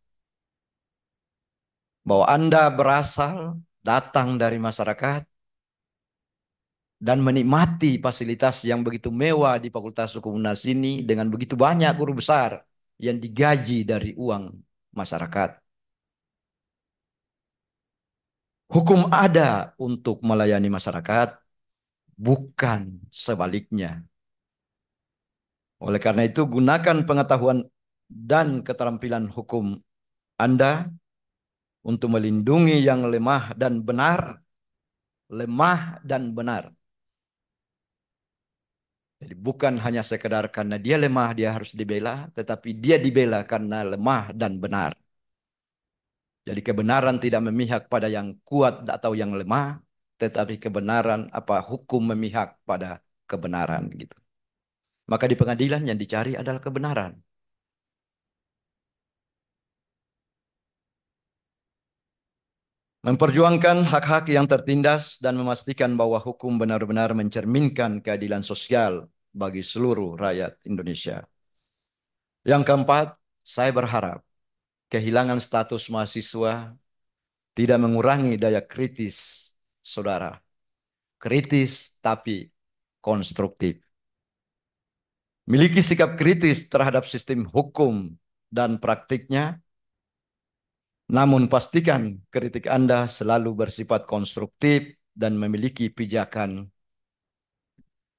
bahwa Anda berasal, datang dari masyarakat, dan menikmati fasilitas yang begitu mewah di Fakultas Hukum Unhas ini dengan begitu banyak guru besar yang digaji dari uang masyarakat. Hukum ada untuk melayani masyarakat, bukan sebaliknya. Oleh karena itu, gunakan pengetahuan dan keterampilan hukum Anda untuk melindungi yang lemah dan benar. Lemah dan benar. Jadi bukan hanya sekedar karena dia lemah dia harus dibela, tetapi dia dibela karena lemah dan benar. Jadi kebenaran tidak memihak pada yang kuat atau yang lemah, tetapi kebenaran hukum memihak pada kebenaran gitu. Maka di pengadilan yang dicari adalah kebenaran. Memperjuangkan hak-hak yang tertindas dan memastikan bahwa hukum benar-benar mencerminkan keadilan sosial bagi seluruh rakyat Indonesia. Yang keempat, saya berharap kehilangan status mahasiswa tidak mengurangi daya kritis saudara. Kritis tapi konstruktif. Miliki sikap kritis terhadap sistem hukum dan praktiknya, namun pastikan kritik Anda selalu bersifat konstruktif dan memiliki pijakan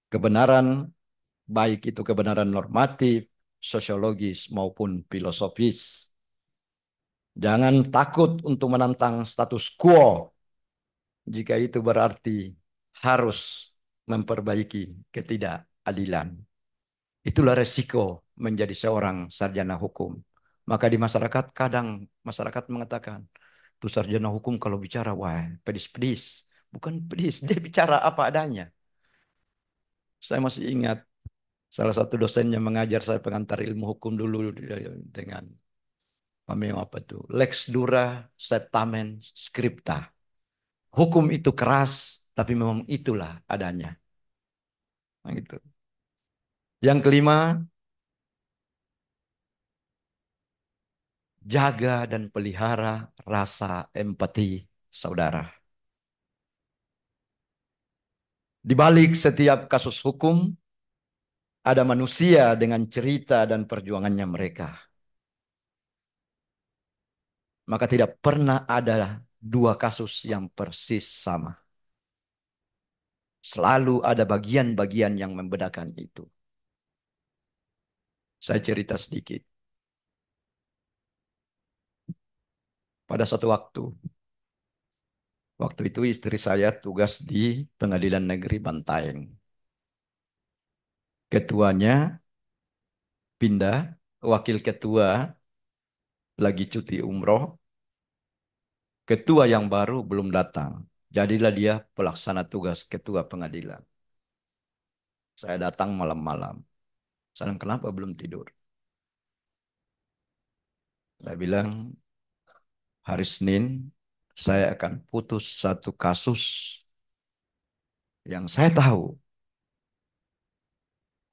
kebenaran, baik itu kebenaran normatif, sosiologis maupun filosofis. Jangan takut untuk menantang status quo jika itu berarti harus memperbaiki ketidakadilan. Itulah resiko menjadi seorang sarjana hukum. Maka di masyarakat kadang masyarakat mengatakan, tuh sarjana hukum kalau bicara, wah pedis-pedis. Bukan pedis, dia bicara apa adanya. Saya masih ingat salah satu dosen yang mengajar saya pengantar ilmu hukum dulu dengan apa tuh? Lex dura sed scripta. Hukum itu keras, tapi memang itulah adanya. Nah, gitu. Yang kelima, jaga dan pelihara rasa empati saudara. Di balik setiap kasus hukum, ada manusia dengan cerita dan perjuangannya mereka. Maka tidak pernah ada dua kasus yang persis sama. Selalu ada bagian-bagian yang membedakan itu. Saya cerita sedikit. Pada satu waktu itu istri saya tugas di Pengadilan Negeri Bantaeng. Ketuanya pindah, wakil ketua lagi cuti umroh. Ketua yang baru belum datang. Jadilah dia pelaksana tugas ketua pengadilan. Saya datang malam-malam. Saya bilang, kenapa belum tidur? Saya bilang, hari Senin saya akan putus satu kasus yang saya tahu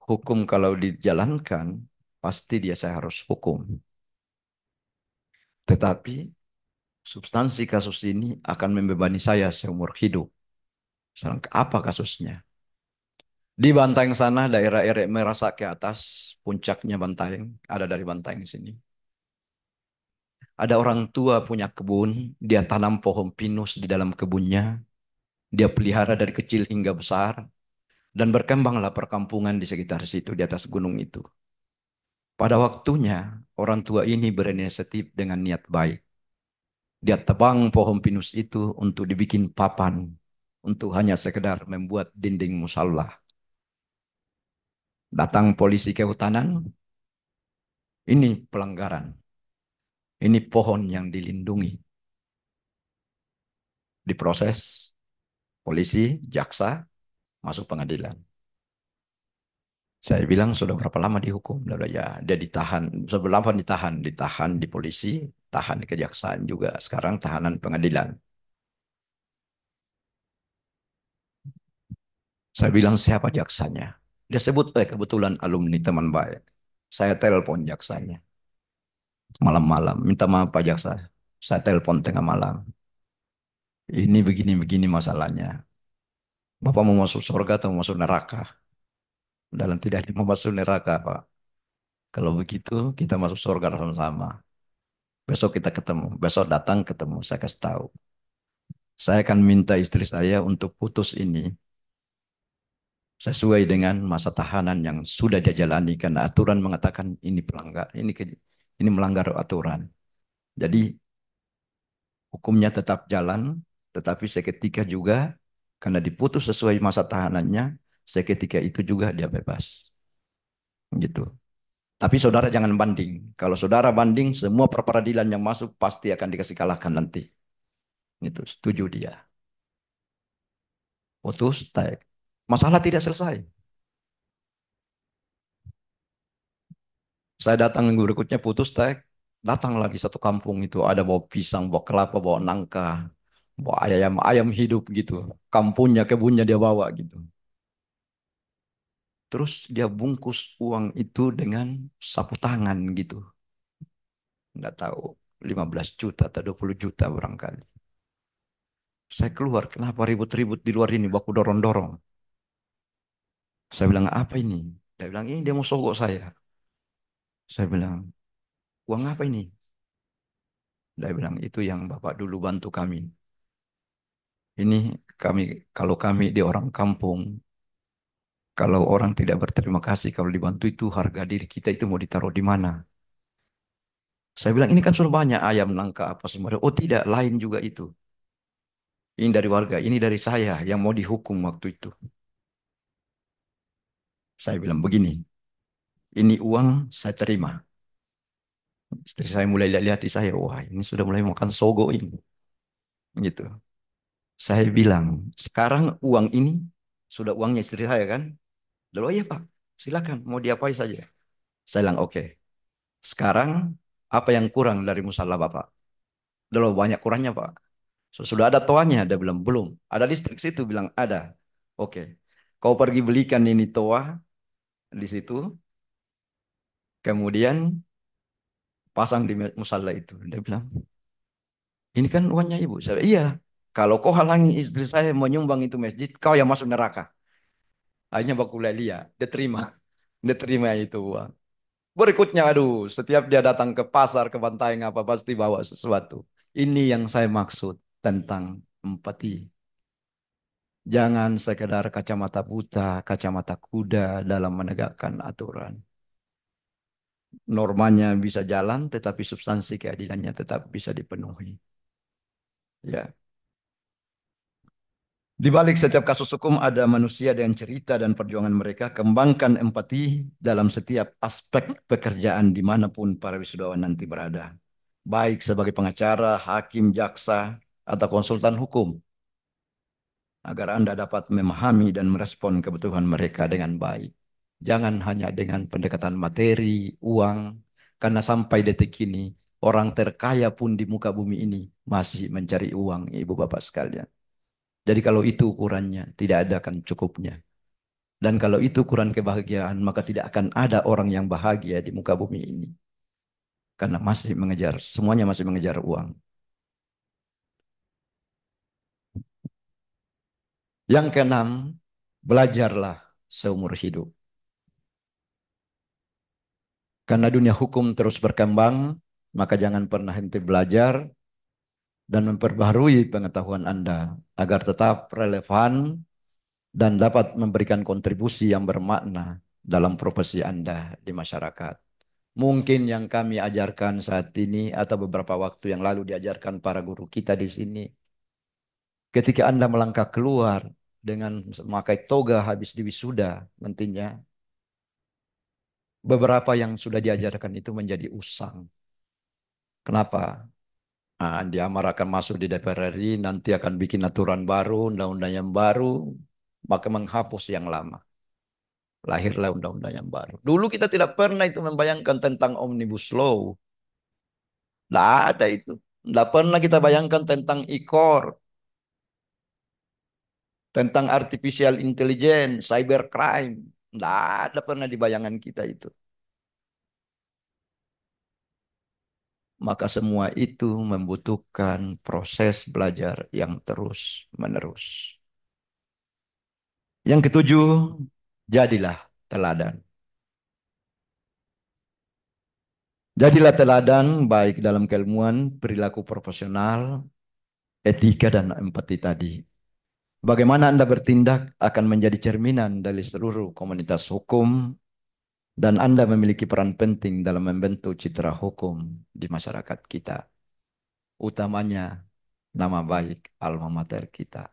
hukum kalau dijalankan pasti dia saya harus hukum. Tetapi substansi kasus ini akan membebani saya seumur hidup. Saya bilang, apa kasusnya? Di Bantaeng sana, daerah Erek Merasa ke atas, puncaknya Bantaeng, ada dari Bantaeng sini. Ada orang tua punya kebun, dia tanam pohon pinus di dalam kebunnya. Dia pelihara dari kecil hingga besar. Dan berkembanglah perkampungan di sekitar situ, di atas gunung itu. Pada waktunya, orang tua ini berinisiatif dengan niat baik. Dia tebang pohon pinus itu untuk dibikin papan, untuk hanya sekedar membuat dinding musalla. Datang polisi kehutanan, ini pelanggaran. Ini pohon yang dilindungi. Diproses, polisi, jaksa, masuk pengadilan. Saya bilang sudah berapa lama dihukum? Lalu ya dia ditahan, sudah lama ditahan di polisi, tahan di kejaksaan juga. Sekarang tahanan pengadilan. Saya bilang siapa jaksanya? Dia sebut kebetulan alumni teman baik. Saya telepon jaksanya malam-malam, minta maaf Pak Jaksa. Saya telepon tengah malam. Ini begini-begini masalahnya. Bapak mau masuk surga atau mau masuk neraka? Dalam tidak ada mau masuk neraka, Pak. Kalau begitu kita masuk surga sama-sama. Besok kita ketemu. Besok datang ketemu. Saya kasih tahu. Saya akan minta istri saya untuk putus ini sesuai dengan masa tahanan yang sudah dia jalani karena aturan mengatakan ini pelanggar, ini melanggar aturan. Jadi hukumnya tetap jalan, tetapi seketika juga karena diputus sesuai masa tahanannya, seketika itu juga dia bebas. Gitu. Tapi saudara jangan banding. Kalau saudara banding, semua peradilan yang masuk pasti akan dikasih kalahkan nanti. Itu setuju dia. Putus, taek. Masalah tidak selesai. Saya datang minggu berikutnya putus, taek. Datang lagi satu kampung itu ada bawa pisang, bawa kelapa, bawa nangka, bawa ayam hidup gitu. Kampungnya, kebunnya dia bawa gitu. Terus dia bungkus uang itu dengan sapu tangan gitu. Nggak tahu 15 juta atau 20 juta barangkali. Saya keluar, kenapa ribut-ribut di luar ini, baku dorong-dorong. Saya bilang, apa ini? Dia bilang, ini dia mau sogok saya. Saya bilang, uang apa ini? Dia bilang, itu yang Bapak dulu bantu kami. Ini kami, kalau kami di orang kampung, kalau orang tidak berterima kasih, kalau dibantu itu harga diri kita itu mau ditaruh di mana? Saya bilang, ini kan sudah banyak ayam, nangka, apa semua. Oh tidak, lain juga itu. Ini dari warga, ini dari saya yang mau dihukum waktu itu. Saya bilang begini, ini uang saya terima. Istri saya mulai lihat di saya, wah ini sudah mulai makan sogo ini. Gitu. Saya bilang, sekarang uang ini sudah uangnya istri saya kan? Lalu, oh iya Pak, silakan mau diapain saja. Saya bilang, oke. Sekarang apa yang kurang dari musala Bapak? Lalu banyak kurangnya Pak. Sudah ada toanya? Dia bilang, belum. Ada listrik situ? Bilang, ada. Oke. Kau pergi belikan ini toa di situ. Kemudian pasang di musala itu. Dia bilang, ini kan uangnya ibu. Saya, iya. Kalau kau halangi istri saya menyumbang itu masjid, kau yang masuk neraka. Akhirnya baku Lelia, dia terima itu uang. Berikutnya, aduh, setiap dia datang ke pasar, ke pantai, apa pasti bawa sesuatu. Ini yang saya maksud tentang empati. Jangan sekedar kacamata buta, kacamata kuda dalam menegakkan aturan. Normanya bisa jalan, tetapi substansi keadilannya tetap bisa dipenuhi. Ya. Di balik setiap kasus hukum ada manusia dengan cerita dan perjuangan mereka. Kembangkan empati dalam setiap aspek pekerjaan dimanapun para wisudawan nanti berada. Baik sebagai pengacara, hakim, jaksa, atau konsultan hukum. Agar Anda dapat memahami dan merespon kebutuhan mereka dengan baik. Jangan hanya dengan pendekatan materi, uang. Karena sampai detik ini, orang terkaya pun di muka bumi ini masih mencari uang, ibu bapak sekalian. Jadi kalau itu ukurannya, tidak ada akan cukupnya. Dan kalau itu ukuran kebahagiaan, maka tidak akan ada orang yang bahagia di muka bumi ini. Karena masih mengejar, semuanya masih mengejar uang. Yang keenam, belajarlah seumur hidup. Karena dunia hukum terus berkembang, maka jangan pernah henti belajar. dan memperbaharui pengetahuan Anda agar tetap relevan dan dapat memberikan kontribusi yang bermakna dalam profesi Anda di masyarakat. Mungkin yang kami ajarkan saat ini atau beberapa waktu yang lalu diajarkan para guru kita di sini. Ketika Anda melangkah keluar dengan memakai toga habis diwisuda nantinya, beberapa yang sudah diajarkan itu menjadi usang. Kenapa? Nah, Andi Amar akan masuk di DPR RI, nanti akan bikin aturan baru, undang-undang yang baru, maka menghapus yang lama. Lahirlah undang-undang yang baru. Dulu kita tidak pernah itu membayangkan tentang Omnibus Law. Tidak ada itu. Tidak pernah kita bayangkan tentang e-court, tentang artificial intelligence, cybercrime. Tidak ada pernah di bayangan kita itu. Maka semua itu membutuhkan proses belajar yang terus-menerus. Yang ketujuh, jadilah teladan. Jadilah teladan baik dalam keilmuan, perilaku profesional, etika, dan empati tadi. Bagaimana Anda bertindak akan menjadi cerminan dari seluruh komunitas hukum, dan Anda memiliki peran penting dalam membentuk citra hukum di masyarakat kita. Utamanya nama baik alma mater kita.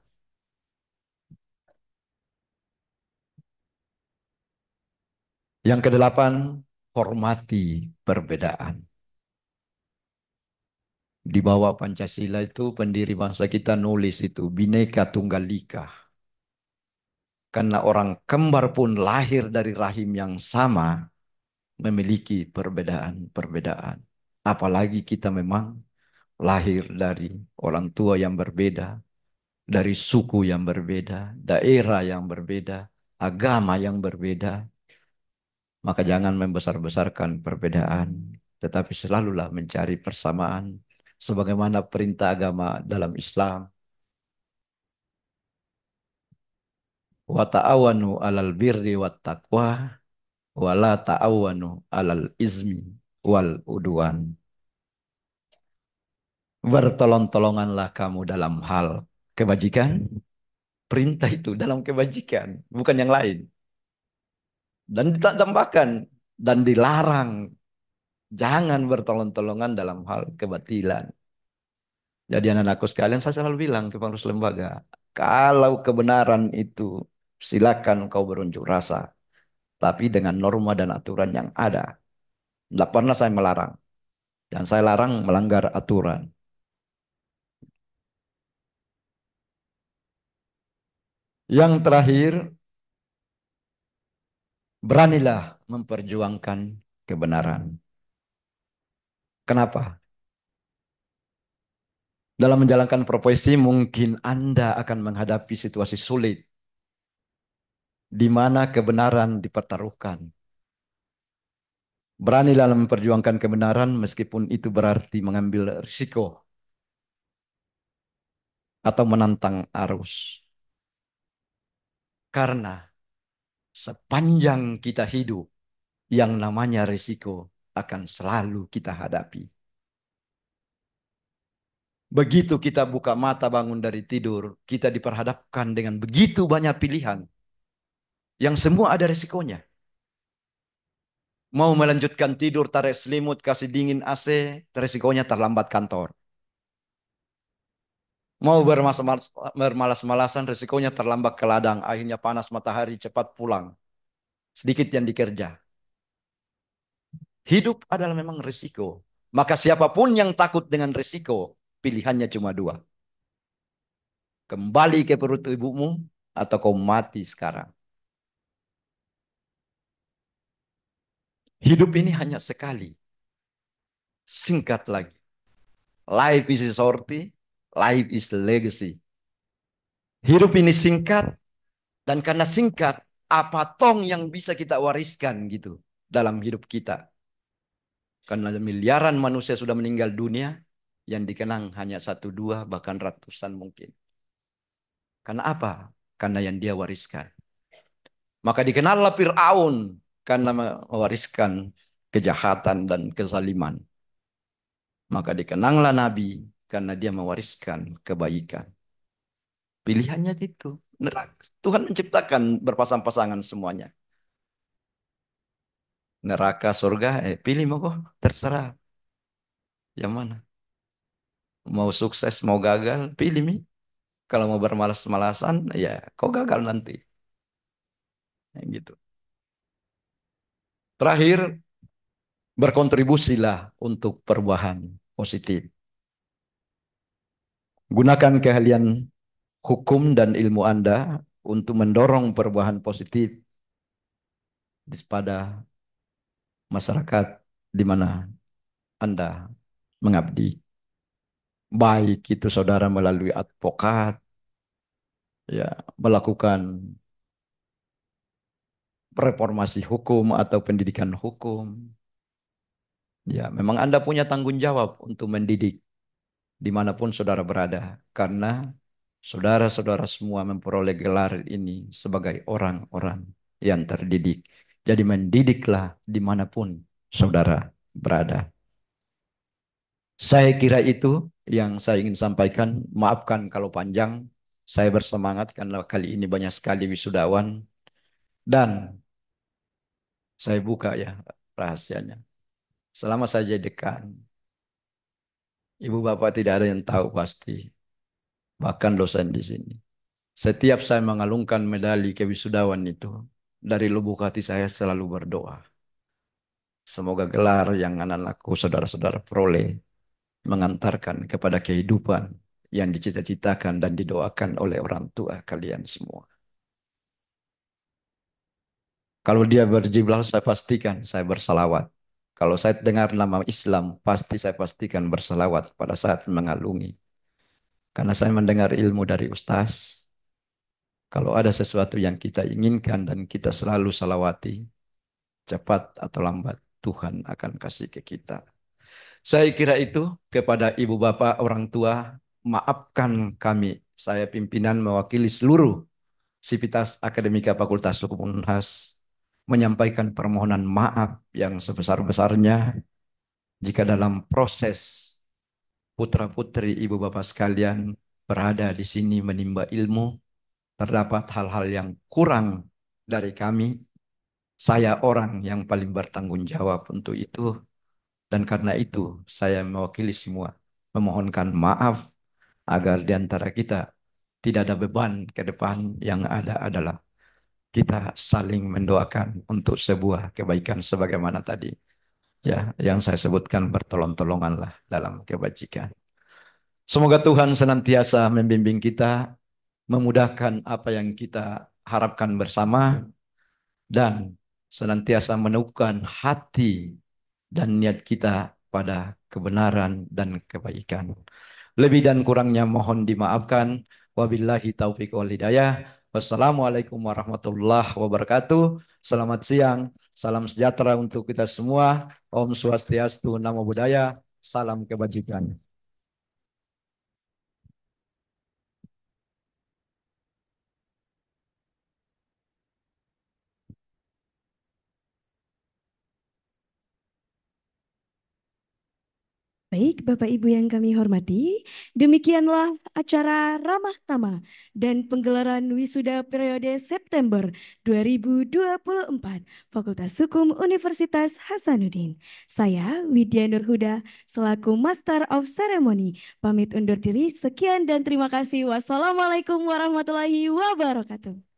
Yang kedelapan, hormati perbedaan. Di bawah Pancasila itu pendiri bangsa kita nulis itu Bhinneka Tunggal Ika. Karena orang kembar pun lahir dari rahim yang sama, memiliki perbedaan-perbedaan. Apalagi kita memang lahir dari orang tua yang berbeda, dari suku yang berbeda, daerah yang berbeda, agama yang berbeda. Maka jangan membesar-besarkan perbedaan, tetapi selalulah mencari persamaan. Sebagaimana perintah agama dalam Islam. Wa ta'awanu 'alal birri wat taqwa wa la ta'awanu 'alal izmi wal udwan. Bertolong-tolonganlah kamu dalam hal kebajikan. Perintah itu dalam kebajikan, bukan yang lain. Dan ditambahkan dan dilarang jangan bertolong-tolongan dalam hal kebatilan. Jadi anak-anakku sekalian, saya selalu bilang ke pengurus lembaga, kalau kebenaran itu silakan kau berunjuk rasa, tapi dengan norma dan aturan yang ada. Tidak pernah saya melarang. Dan saya larang melanggar aturan. Yang terakhir, beranilah memperjuangkan kebenaran. Kenapa? Dalam menjalankan profesi mungkin Anda akan menghadapi situasi sulit di mana kebenaran dipertaruhkan. Beranilah memperjuangkan kebenaran meskipun itu berarti mengambil risiko atau menantang arus. Karena sepanjang kita hidup, yang namanya risiko akan selalu kita hadapi. Begitu kita buka mata bangun dari tidur, kita diperhadapkan dengan begitu banyak pilihan. Yang semua ada risikonya. Mau melanjutkan tidur, tarik selimut, kasih dingin AC, risikonya terlambat kantor. Mau bermalas-malasan, risikonya terlambat ke ladang, akhirnya panas matahari, cepat pulang. Sedikit yang dikerja. Hidup adalah memang risiko. Maka siapapun yang takut dengan risiko, pilihannya cuma dua. Kembali ke perut ibumu atau kau mati sekarang. Hidup ini hanya sekali. Singkat lagi. Life is shorty, life is legacy. Hidup ini singkat, dan karena singkat, apa tong yang bisa kita wariskan gitu dalam hidup kita. Karena miliaran manusia sudah meninggal dunia, yang dikenang hanya 1, 2, bahkan ratusan mungkin. Karena apa? Karena yang dia wariskan. Maka dikenallah Fir'aun karena mewariskan kejahatan dan kezaliman. Maka dikenanglah Nabi karena dia mewariskan kebaikan. Pilihannya itu. Neraka. Tuhan menciptakan berpasang-pasangan semuanya. Neraka, surga, pilih mau kok, terserah. Yang mana? Mau sukses, mau gagal, pilih mi. Kalau mau bermalas-malasan, ya kau gagal nanti. Gitu. Terakhir, berkontribusilah untuk perubahan positif. Gunakan keahlian hukum dan ilmu Anda untuk mendorong perubahan positif pada masyarakat di mana Anda mengabdi. Baik itu saudara melalui advokat, ya, melakukan reformasi hukum atau pendidikan hukum. Ya, memang Anda punya tanggung jawab untuk mendidik dimanapun saudara berada. Karena saudara-saudara semua memperoleh gelar ini sebagai orang-orang yang terdidik. Jadi mendidiklah dimanapun saudara berada. Saya kira itu yang saya ingin sampaikan. Maafkan kalau panjang. Saya bersemangat karena kali ini banyak sekali wisudawan. Dan saya buka ya rahasianya. Selama saya jadi dekan, ibu bapak tidak ada yang tahu pasti. Bahkan dosen di sini. Setiap saya mengalungkan medali kewisudawan itu, dari lubuk hati saya selalu berdoa. Semoga gelar yang anak-anakku saudara-saudara peroleh mengantarkan kepada kehidupan yang dicita-citakan dan didoakan oleh orang tua kalian semua. Kalau dia berjiblah, saya pastikan saya bersalawat. Kalau saya dengar nama Islam, pasti saya pastikan bersalawat pada saat mengalungi. Karena saya mendengar ilmu dari ustaz. Kalau ada sesuatu yang kita inginkan dan kita selalu salawati, cepat atau lambat Tuhan akan kasih ke kita. Saya kira itu kepada ibu bapak orang tua, maafkan kami. Saya pimpinan mewakili seluruh Sivitas Akademika Fakultas Hukum Unhas menyampaikan permohonan maaf yang sebesar-besarnya jika dalam proses putra-putri ibu bapak sekalian berada di sini menimba ilmu, terdapat hal-hal yang kurang dari kami. Saya orang yang paling bertanggung jawab untuk itu. Dan karena itu saya mewakili semua memohonkan maaf agar di antara kita tidak ada beban ke depan, yang ada adalah kita saling mendoakan untuk sebuah kebaikan sebagaimana tadi ya yang saya sebutkan, bertolong-tolonganlah dalam kebajikan. Semoga Tuhan senantiasa membimbing kita, memudahkan apa yang kita harapkan bersama, dan senantiasa meneguhkan hati dan niat kita pada kebenaran dan kebaikan. Lebih dan kurangnya mohon dimaafkan. Wabillahi taufiq wal hidayah. Wassalamualaikum warahmatullahi wabarakatuh. Selamat siang. Salam sejahtera untuk kita semua. Om Swastiastu, Namo Buddhaya. Salam kebajikan. Baik, Bapak Ibu yang kami hormati, demikianlah acara Ramah Tamah dan penggelaran wisuda periode September 2024 Fakultas Hukum Universitas Hasanuddin. Saya Widya Nurhuda selaku Master of Ceremony pamit undur diri. Sekian dan terima kasih. Wassalamualaikum warahmatullahi wabarakatuh.